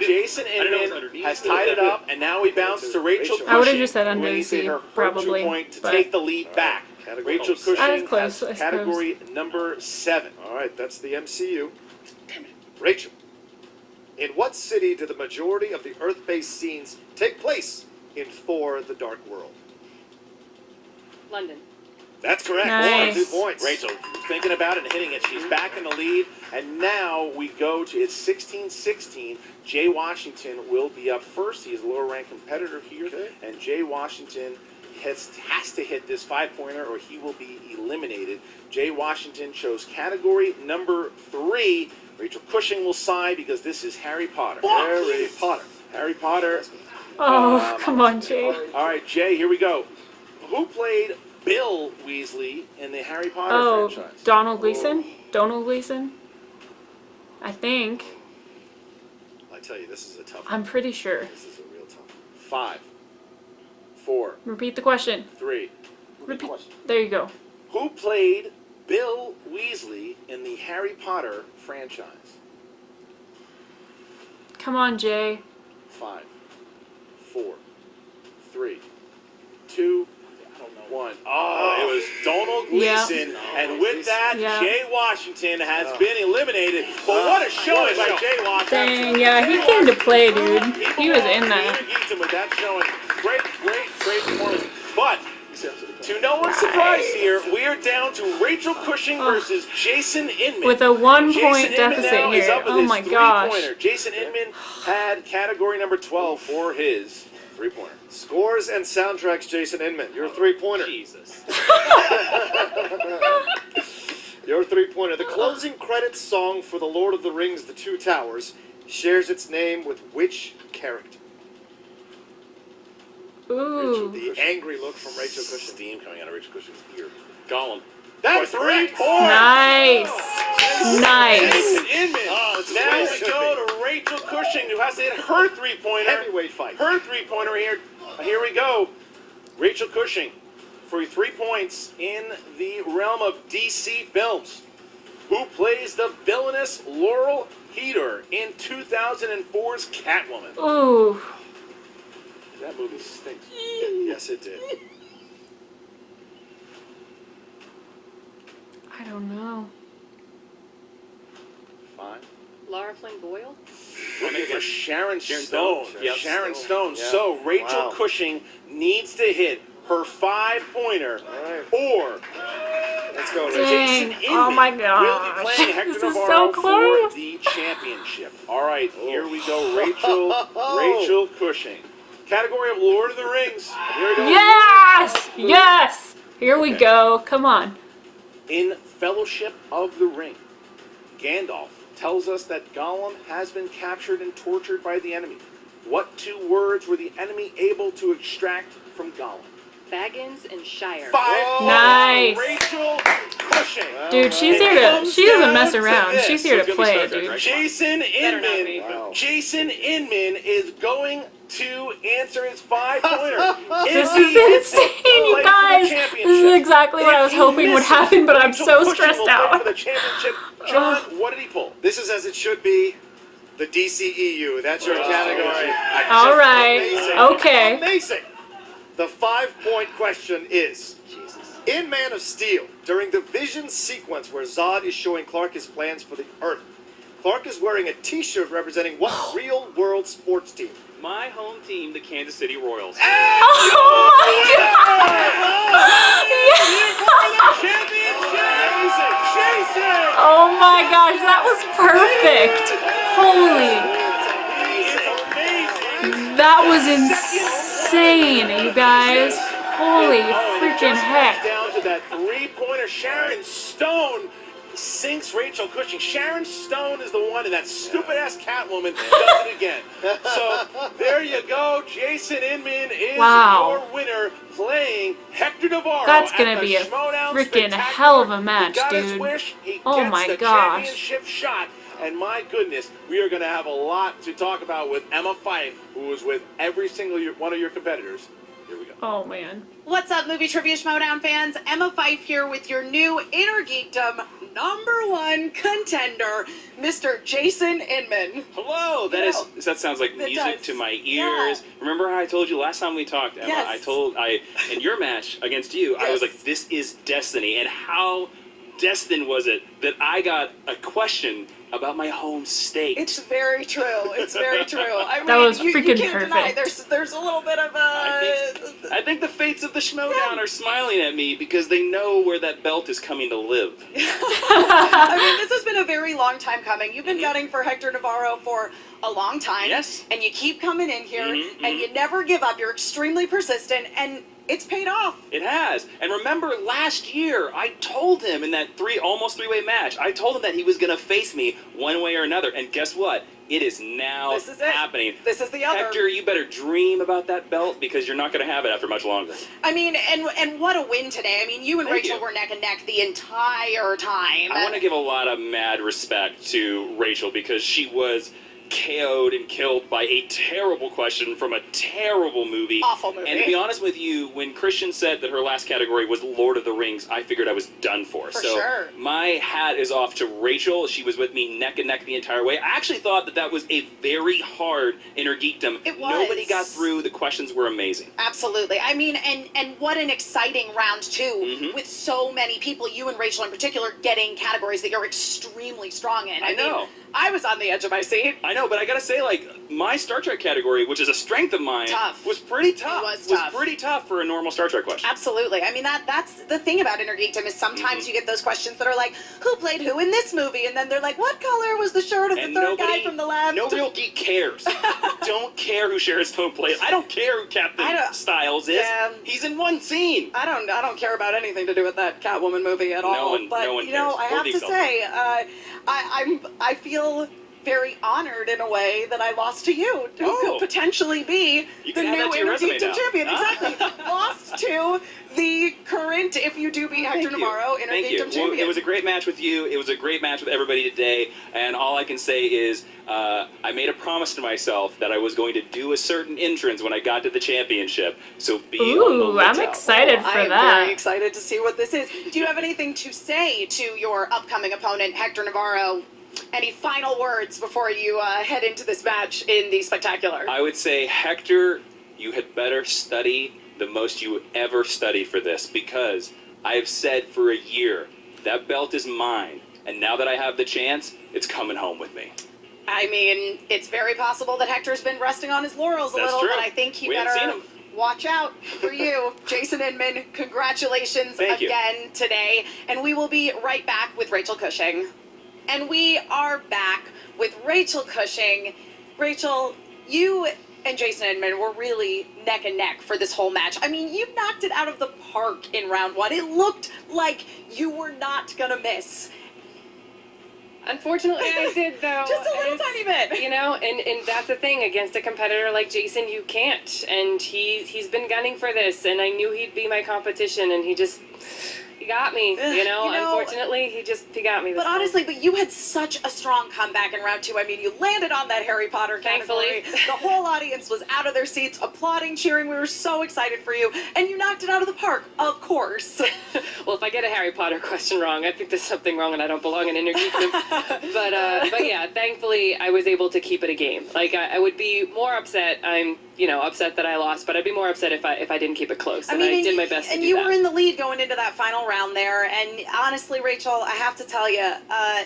Jason I didn't know it was Inman underneath. has tied it up, and now we bounce to Rachel Cushing. I would've just said under who the needs to hit sea, her probably, 2-point to but- take the lead back. Category Rachel close. Cushing I was close, has I suppose. category number 7. All right, that's the MCU. Damn it. Rachel, in what city do the majority of the Earth-based scenes take place in Thor: The Dark World? London. That's correct. Nice. 2 points. Rachel thinking about it and hitting it. She's back in the lead, and now we go to it's 16-16. Jay Washington will be up first. He's a lower-ranked competitor here, and Jay Washington has to hit this 5-pointer or he will be eliminated. Jay Washington chose category number 3. Rachel Cushing will sigh because this is Harry Potter. Harry Potter. Harry Potter. Oh, come on, Jay. All right, Jay, here we go. Who played Bill Weasley in the Harry Potter Oh, franchise? Donald Gleason? Donald Gleason? I think. I tell you, this is a tough one. I'm pretty sure. This is a real tough one. 5, 4, Repeat the question. 3. Repeat. There you go. Who played Bill Weasley in the Harry Potter franchise? Come on, Jay. 5, 4, 3, 2, 1. Oh, it was Donald Yeah. Gleason. And with that, Yeah. Jay Washington has been eliminated. But what a showing by Jay Washington. Dang, yeah, he came to play, dude. He was in that. Innergeekdom with that showing. Great performance. But to no one's surprise here, we are down to Rachel Cushing versus Jason Inman. With a 1-point Jason Inman deficit now is here. up with Oh his my 3-pointer. gosh. Jason Inman had category number 12 for his 3-pointer. Scores and soundtracks, Jason Inman. Your 3-pointer. Jesus. Your 3-pointer. The closing credits song for The Lord of the Rings: The Two Towers shares its name with which character? Ooh. The angry look from Rachel Cushing. Steam coming out of Rachel Cushing's ear. Gollum. That's 3 points. Nice. Nice. Jason Inman. Oh, Now we go to Rachel Cushing, who has to hit her 3-pointer. Heavyweight fight. Her 3-pointer here. Here we go. Rachel Cushing for 3 points in the realm of DC films. Who plays the villainous Laurel Heater in 2004's Catwoman? Ooh. That movie stinks. Yes, it did. I don't know. 5. Laura Flynn Boyle? Looking for Sharon Stone. Stone. Yep. Sharon Stone. Yeah. So Rachel Wow. Cushing needs to hit her 5-pointer, right. or Let's go, Jason Dang. Inman Oh my will gosh. be playing Hector This is Navarro so close. for the championship. All right, here we go. Rachel Cushing. Category of Lord of the Rings. Here we go. Yes! Yes! Here we go. Come on. In Fellowship of the Ring, Gandalf tells us that Gollum has been captured and tortured by the enemy. What 2 words were the enemy able to extract from Gollum? Baggins and Shire. 5. Nice. Rachel Cushing. Dude, she's here to. She doesn't mess around. She's here to play, dude. Jason Better not be. Inman. Wow. Jason Inman is going to answer his 5-pointer. This is insane, you guys. This is exactly what I was hoping would happen, but I'm so stressed out. For the championship. John, what did he pull? This is as it should be. The DCEU. That's your category. All right. Amazing. Okay. Amazing. The 5-point question is, in Man of Steel, during the Vision sequence where Zod is showing Clark his plans for the Earth, Clark is wearing a T-shirt representing what real-world sports team? My home team, the Kansas City Royals. Oh my God! Oh my gosh, that was perfect. Holy. That was insane, you guys. Holy freaking heck. Down to that three-pointer. Sharon Stone sinks Rachel Cushing. Sharon Stone is the one, and that stupid-ass Catwoman does it again. So there you go. Jason Inman is your winner, playing Hector Navarro. That's gonna at the be a Schmoedown freaking Spectacular. hell of a match, He got his dude. wish. He Oh gets my the gosh. championship shot. And my goodness, we are going to have a lot to talk about with Emma Fyfe, who was with every single one of your competitors. Here we go. Oh man. What's up, Movie Trivia Schmoedown fans? Emma Fyfe here with your new Innergeekdom #1 contender, Mr. Jason Inman. Hello. That sounds like music to my ears. Remember how I told you last time we talked, Emma? Yes. In your match against you, I was like, this is destiny. And how destined was it that I got a question about my home state? It's very true. It's very true. I mean, That was you freaking can't deny perfect. there's a little bit of I think the fates of the Schmoedown are smiling at me because they know where that belt is coming to live. I mean, this has been a very long time coming. You've been gunning for Hector Navarro for a long time. Yes. And you keep coming in here, and you never give up. You're extremely persistent, and it's paid off. It has. And remember last year, I told him in that almost three-way match, I told him that he was going to face me one way or another. And guess what? It is now happening. This is the other. Hector, you better dream about that belt because you're not going to have it after much longer. I mean, and what a win today. I mean, you and Rachel were neck and neck the entire time. I want to give a lot of mad respect to Rachel because she was KO'd and killed by a terrible question from a terrible movie. Awful movie. And to be honest with you, when Christian said that her last category was Lord of the Rings, I figured I was done for. So sure. My hat is off to Rachel. She was with me neck and neck the entire way. I actually thought that was a very hard Innergeekdom. It was. Nobody got through. The questions were amazing. Absolutely. I mean, and what an exciting round two with so many people, you and Rachel in particular, getting categories that you're extremely strong in. I know. mean, I was on the edge of my seat. I know, but I gotta say, like, my Star Trek category, which is a strength of mine, was pretty tough. It was pretty tough for a normal Star Trek question. Absolutely. I mean, that's the thing about Innergeekdom is sometimes you get those questions that are like, who played who in this movie? And then they're like, what color was the shirt of the third guy from the left? No real geek cares. Don't care who Sharon Stone plays. I don't care who Captain Styles is. Yeah. He's in one scene. I don't care about anything to do with that Catwoman movie at all. But no one you know, cares. I have to say, I feel very honored in a way that I lost to you, who could potentially be the new Innergeekdom champion. Exactly. Lost to the current, if you do beat Hector Navarro, Innergeekdom champion. Well, it was a great match with you. It was a great match with everybody today. And all I can say is I made a promise to myself that I was going to do a certain entrance when I got to the championship. So be on the lookout. I'm excited for I am that. very excited to see what this is. Do you have anything to say to your upcoming opponent, Hector Navarro? Any final words before you head into this match in the Spectacular? I would say, Hector, you had better study the most you would ever study for this, because I've said for a year, that belt is mine, and now that I have the chance, it's coming home with me. I mean, it's very possible that Hector's been resting on his laurels a little, but I think he better watch out for you. Jason Inman, congratulations again today, and we will be right back with Rachel Cushing. And we are back with Rachel Cushing. Rachel, you and Jason Inman were really neck and neck for this whole match. I mean, you knocked it out of the park in round one. It looked like you were not gonna miss. Unfortunately, I did, though. Just a little tiny bit. You know, and that's the thing. Against a competitor like Jason, you can't. And he's been gunning for this, and I knew he'd be my competition, and he got me, you know, unfortunately, he got me this But honestly, but you had such a strong comeback in round two. I mean, you landed on that Harry Potter category. Thankfully. The whole audience was out of their seats, applauding, cheering. We were so excited for you. And you knocked it out of the park, of course. Well, if I get a Harry Potter question wrong, I think there's something wrong and I don't belong in Innergeekdom. But yeah, thankfully, I was able to keep it a game. Like, I would be more upset. I'm upset that I lost, but I'd be more upset if I didn't keep it close. I And mean, I did my best to do and you that. were in the lead going into that final round there, and honestly, Rachel, I have to tell you,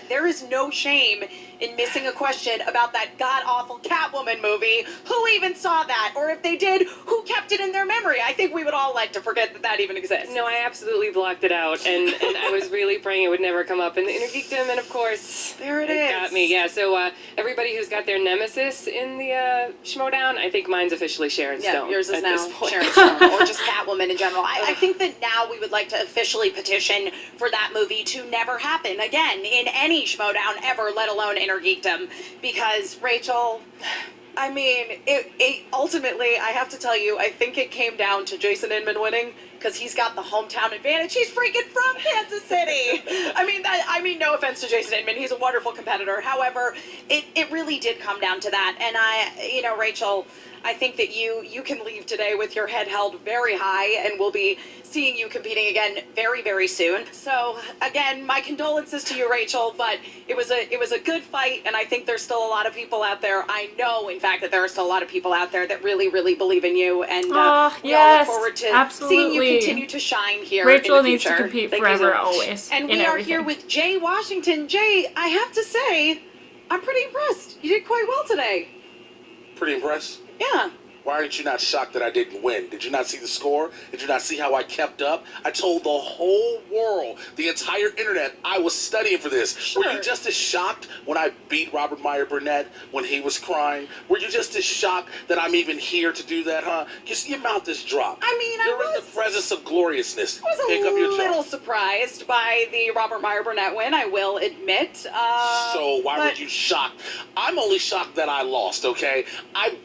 there is no shame in missing a question about that god-awful Catwoman movie. Who even saw that? Or if they did, who kept it in their memory? I think we would all like to forget that that even exists. No, I absolutely blocked it out, and I was really praying it would never come up in the Innergeekdom, and of course, there it is. Got me. Yeah, so everybody who's got their nemesis in the Schmoedown, I think mine's officially Sharon Stone. Yeah, yours is at now this point. Sharon Stone, or just Catwoman in general. I think that now we would like to officially petition for that movie to never happen again in any Schmoedown ever, let alone Innergeekdom. Because, Rachel, I mean, it ultimately, I have to tell you, I think it came down to Jason Inman winning, because he's got the hometown advantage. He's freaking from Kansas City. I mean, no offense to Jason Inman. He's a wonderful competitor. However, it really did come down to that. And Rachel, I think that you can leave today with your head held very high, and we'll be seeing you competing again very, very soon. So again, my condolences to you, Rachel, but it was a good fight, and I think there's still a lot of people out there. I know, in fact, that there are still a lot of people out there that really, really believe in you, and we all look forward to seeing you continue to shine here. Rachel in the needs to future. compete Thank you so forever, much. always. And we are here with Jay Washington. Jay, I have to say, I'm pretty impressed. You did quite well today. Pretty impressed? Yeah. Why aren't you not shocked that I didn't win? Did you not see the score? Did you not see how I kept up? I told the whole world, the entire internet, I was studying for this. Sure. Were you just as shocked when I beat Robert Meyer Burnett when he was crying? Were you just as shocked that I'm even here to do that, huh? Your mouth is dropped. I mean, You're in the presence of gloriousness. I was a little surprised by the Robert Meyer Burnett win, I will admit. So why were you shocked? I'm only shocked that I lost, okay? I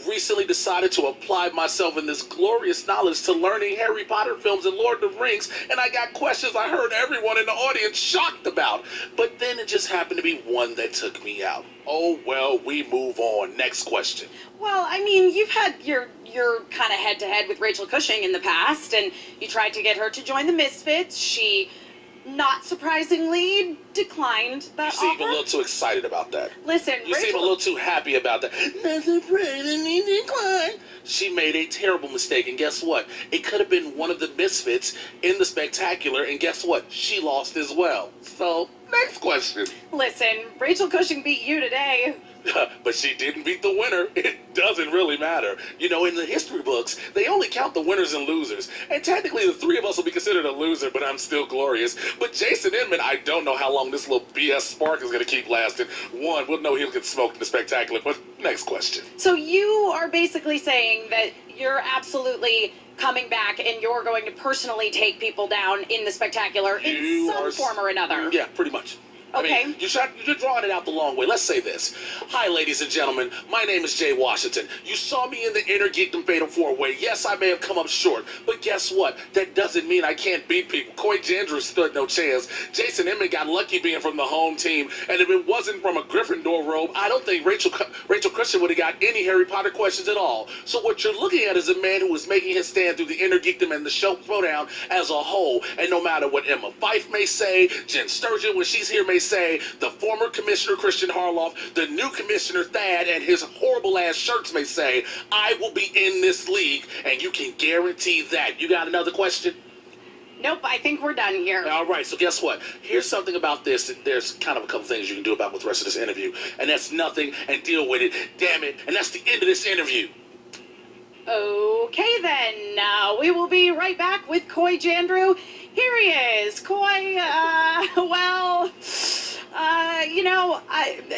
recently decided to apply myself in this glorious knowledge to learning Harry Potter films and Lord of the Rings, and I got questions I heard everyone in the audience shocked about. But then it just happened to be one that took me out. Oh, well, we move on. Next question. Well, I mean, you've had your kind of head-to-head with Rachel Cushing in the past, and you tried to get her to join the Misfits. She, not surprisingly, declined that offer. You seem a little too excited about that. Listen, you seem a little too happy about that. Not surprisingly declined. She made a terrible mistake, and guess what? It could have been one of the Misfits in the Spectacular, and guess what? She lost as well. So, next question. Listen, Rachel Cushing beat you today. But she didn't beat the winner. It doesn't really matter. You know, in the history books, they only count the winners and losers. And technically, the three of us will be considered a loser, but I'm still glorious. But Jason Inman, I don't know how long this little BS spark is going to keep lasting. One, we'll know he'll get smoked in the Spectacular. But next question. So you are basically saying that you're absolutely coming back and you're going to personally take people down in the Spectacular in some form or another. Yeah, pretty much. Okay. I mean, you're drawing it out the long way. Let's say this. Hi, ladies and gentlemen. My name is Jay Washington. You saw me in the Innergeekdom Fatal 4-Way. Yes, I may have come up short, but guess what? That doesn't mean I can't beat people. Jandreau stood no chance. Jason Inman got lucky being from the home team, and if it wasn't from a Gryffindor robe, I don't think Rachel Cushing would have got any Harry Potter questions at all. So what you're looking at is a man who is making his stand through the Innergeekdom and the Schmoedown as a whole, and no matter what Emma Fife may say, Jen Sturgeon, when she's here, may say, the former commissioner Christian Harloff, the new commissioner Thad, and his horrible ass shirts may say, I will be in this league, and you can guarantee that. You got another question? Nope, I think we're done here. All right, so guess what? Here's something about this. There's kind of a couple things you can do about with the rest of this interview, and that's nothing, and deal with it. Damn it, and that's the end of this interview. Okay, then. We will be right back with Coy Jandreau. Here he is. Coy,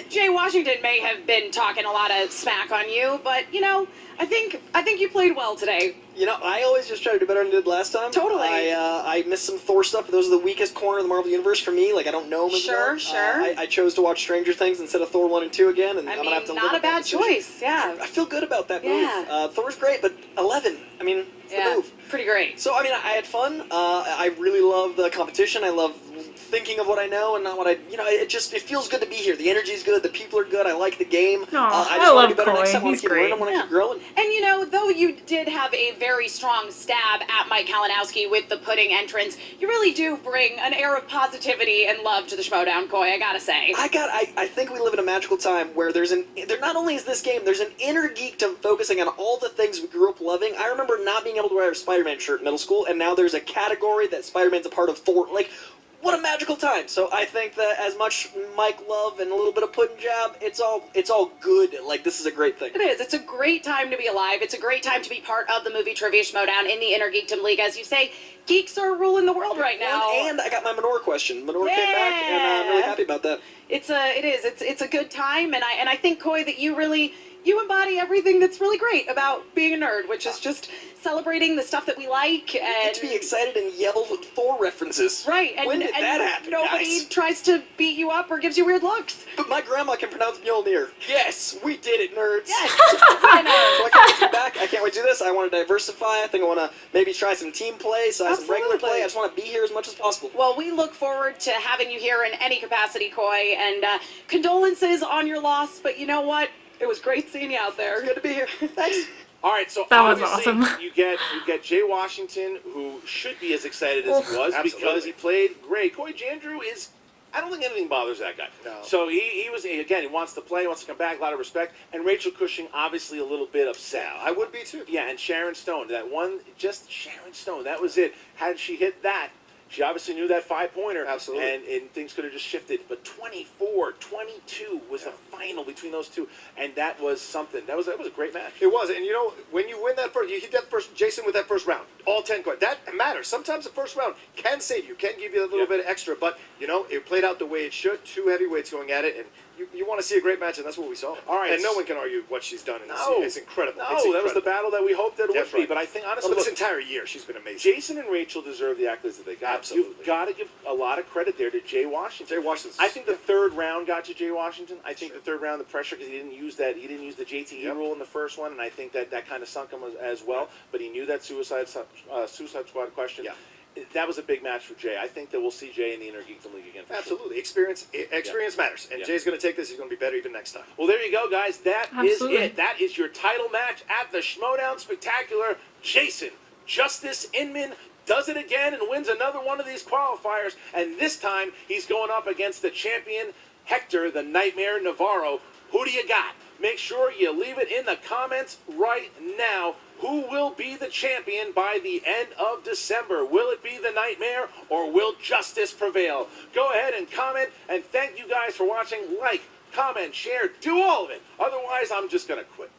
Jay Washington may have been talking a lot of smack on you, but, I think you played well today. I always just try to do better than I did last time. Totally. I missed some Thor stuff, but those are the weakest corner of the Marvel Universe for me. Like, I don't know them as well. Sure. I chose to watch Stranger Things instead of Thor 1 and 2 again, and I'm going to have to not a bad choice, yeah. I feel good about that move. Thor's great, but 11, it's the move. Pretty great. So, I had fun. I really love the competition. I love thinking of what I know and not what it feels good to be here. The energy's good, the people are good, I like the game. I love Coy. He's great. I want to keep growing. And though you did have a very strong stab at Mike Kalinowski with the pudding entrance, you really do bring an air of positivity and love to the Schmoedown, Coy, I gotta say. I think we live in a magical time where there not only is this game, there's an inner geekdom focusing on all the things we grew up loving. I remember not being able to wear a Spider-Man shirt in middle school, and now there's a category that Spider-Man's a part of what a magical time. So I think that as much Mike love and a little bit of pudding jab, it's all good. Like, this is a great thing. It is. It's a great time to be alive. It's a great time to be part of the Movie Trivia Schmoedown in the Innergeekdom League. As you say, geeks are ruling the world right now. And I got my Menorah question. Menorah came back, and I'm really happy about that. It's a good time, and I think, Coy, that you embody everything that's really great about being a nerd, which is just celebrating the stuff that we like and get to be excited and yell Thor references. Right, and when did that happen? Nobody tries to beat you up or gives you weird looks. But my grandma can pronounce Mjolnir. Yes, we did it, nerds. Yes, so I can't wait to be back. I can't wait to do this. I want to diversify. I think I want to maybe try some team play, some regular play. I just want to be here as much as possible. Well, we look forward to having you here in any capacity, Coy, and condolences on your loss. But you know what? It was great seeing you out there. Good to be here. Thanks. All right, so that was obviously awesome. you get Jay Washington, who should be as excited as he was because he played great. Coy Jandreau is, I don't think anything bothers that guy. No. So he wants to play, wants to come back, a lot of respect. And Rachel Cushing, obviously a little bit upset. Yeah, I would be too. Yeah, and Sharon Stone, just Sharon Stone, that was it. Had she hit that, she obviously knew that 5-pointer. Absolutely. And things could have just shifted. But 24-22 was the final between those two. And that was something. That was a great match. It was. And when you win that first, you hit that first, Jason with that first round, all 10 coins. That matters. Sometimes the first round can save you, can give you a little bit extra. But, it played out the way it should. Two heavyweights going at it. And you want to see a great match, and that's what we saw. All right. And no one can argue what she's done in this. It's incredible. No, it's incredible. That was the battle that we hoped that it would be. But I think, honestly, this entire year, she's been amazing. Jason and Rachel deserve the accolades that they got. Absolutely. You've got to give a lot of credit there to Jay Washington. I think the third round got to Jay Washington. I think the third round, the pressure, because he didn't use the JTE rule in the first one, and I think that kind of sunk him as well. But he knew that Suicide Squad question. Yeah. That was a big match for Jay. I think that we'll see Jay in the Innergeekdom League again. Absolutely. Experience matters. And Jay's going to take this. He's going to be better even next time. Well, there you go, guys. That is it. That is your title match at the Schmoedown Spectacular. Jason Justice Inman does it again and wins another one of these qualifiers. And this time, he's going up against the champion, Hector the Nightmare Navarro. Who do you got? Make sure you leave it in the comments right now. Who will be the champion by the end of December? Will it be the Nightmare or will Justice prevail? Go ahead and comment, and thank you guys for watching. Like, comment, share, do all of it. Otherwise, I'm just going to quit.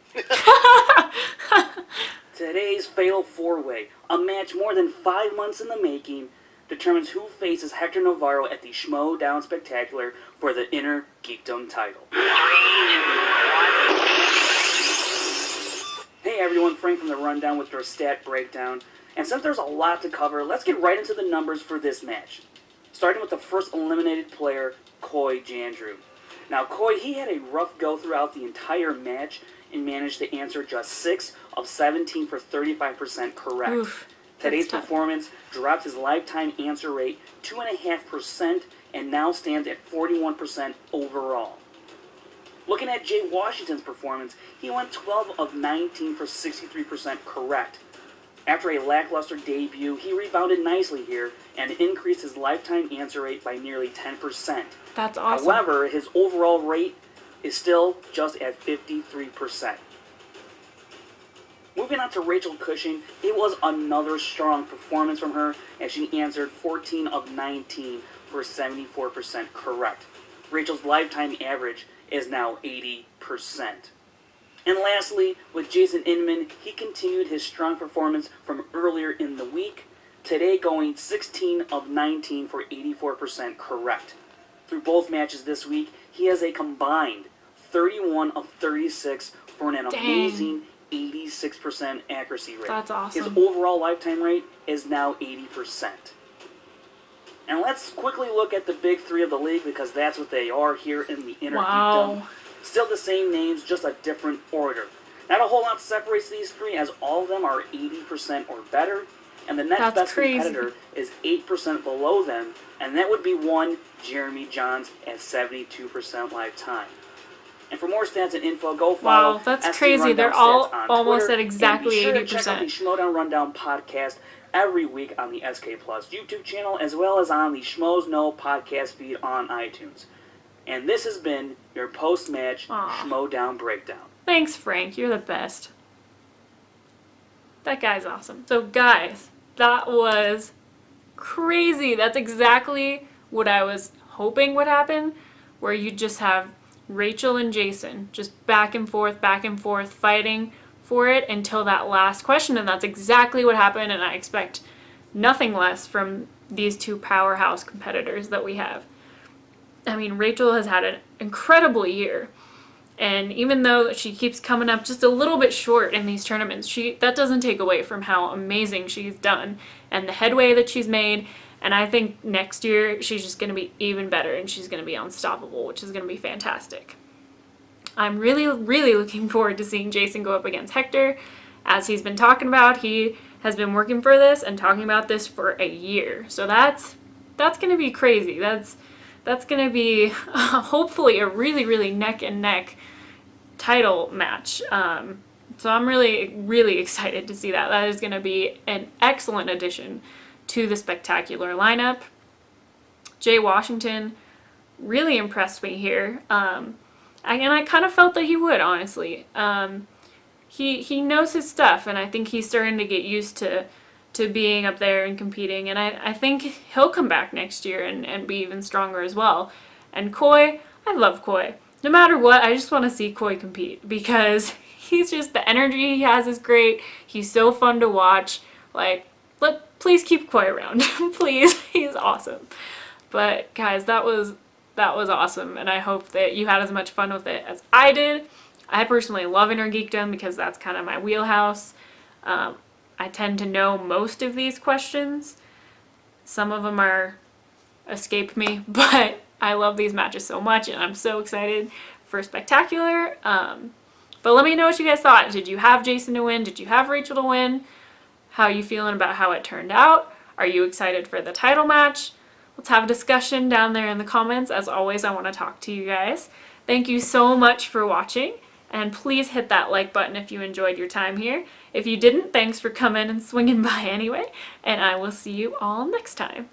Today's Fatal 4-Way, a match more than 5 months in the making, determines who faces Hector Navarro at the Schmoedown Spectacular for the Innergeekdom title. Hey everyone, Frank from The Rundown with your stat breakdown. And since there's a lot to cover, let's get right into the numbers for this match. Starting with the first eliminated player, Coy Jandreau. Now Coy, he had a rough go throughout the entire match and managed to answer just 6 of 17 for 35% correct. Oof, Today's performance dropped his lifetime answer rate 2.5% and now stands at 41% overall. Looking at Jay Washington's performance, he went 12 of 19 for 63% correct. After a lackluster debut, he rebounded nicely here and increased his lifetime answer rate by nearly 10%. That's awesome. However, his overall rate is still just at 53%. Moving on to Rachel Cushing, it was another strong performance from her as she answered 14 of 19 for 74% correct. Rachel's lifetime average is now 80%. And lastly, with Jason Inman, he continued his strong performance from earlier in the week, today going 16 of 19 for 84% correct. Through both matches this week, he has a combined 31 of 36 for an amazing 86% accuracy rate. That's awesome. His overall lifetime rate is now 80%. And let's quickly look at the big three of the league because that's what they are here in the Innergeekdom. Wow. Still the same names, just a different order. Not a whole lot separates these three as all of them are 80% or better. And the next That's best crazy. competitor is 8% below them, and that would be one Jeremy Johns at 72% lifetime. And for more stats and info, go follow. Wow, that's SC crazy. Rundown They're all Stats on almost Twitter, at exactly and be sure to check out the 80%. Schmoedown Rundown podcast every week on the SK Plus YouTube channel, as well as on the Schmoes Know podcast feed on iTunes. And this has been your post-match Schmoedown breakdown. Thanks, Frank. You're the best. That guy's awesome. So, guys, that was crazy. That's exactly what I was hoping would happen, where you just have Rachel and Jason just back and forth, fighting for it until that last question, and that's exactly what happened, and I expect nothing less from these two powerhouse competitors that we have. I mean, Rachel has had an incredible year, and even though she keeps coming up just a little bit short in these tournaments, that doesn't take away from how amazing she's done and the headway that she's made. And I think next year she's just going to be even better, and she's going to be unstoppable, which is going to be fantastic. I'm really, really looking forward to seeing Jason go up against Hector. As he's been talking about, he has been working for this and talking about this for a year. So that's going to be crazy. That's going to be hopefully a really, really neck and neck title match. So I'm really, really excited to see that. That is going to be an excellent addition to the spectacular lineup. Jay Washington really impressed me here. And I kind of felt that he would, honestly. He knows his stuff, and I think he's starting to get used to being up there and competing. And I think he'll come back next year and be even stronger as well. And Coy, I love Coy. No matter what, I just want to see Coy compete, because he's just, the energy he has is great. He's so fun to watch. Like, please keep Coy around. Please. He's awesome. But guys, that was awesome, and I hope that you had as much fun with it as I did. I personally love Innergeekdom because that's kind of my wheelhouse. I tend to know most of these questions. Some of them escape me, but I love these matches so much, and I'm so excited for Spectacular. But let me know what you guys thought. Did you have Jason to win? Did you have Rachel to win? How are you feeling about how it turned out? Are you excited for the title match? Let's have a discussion down there in the comments. As always, I want to talk to you guys. Thank you so much for watching, and please hit that like button if you enjoyed your time here. If you didn't, thanks for coming and swinging by anyway, and I will see you all next time.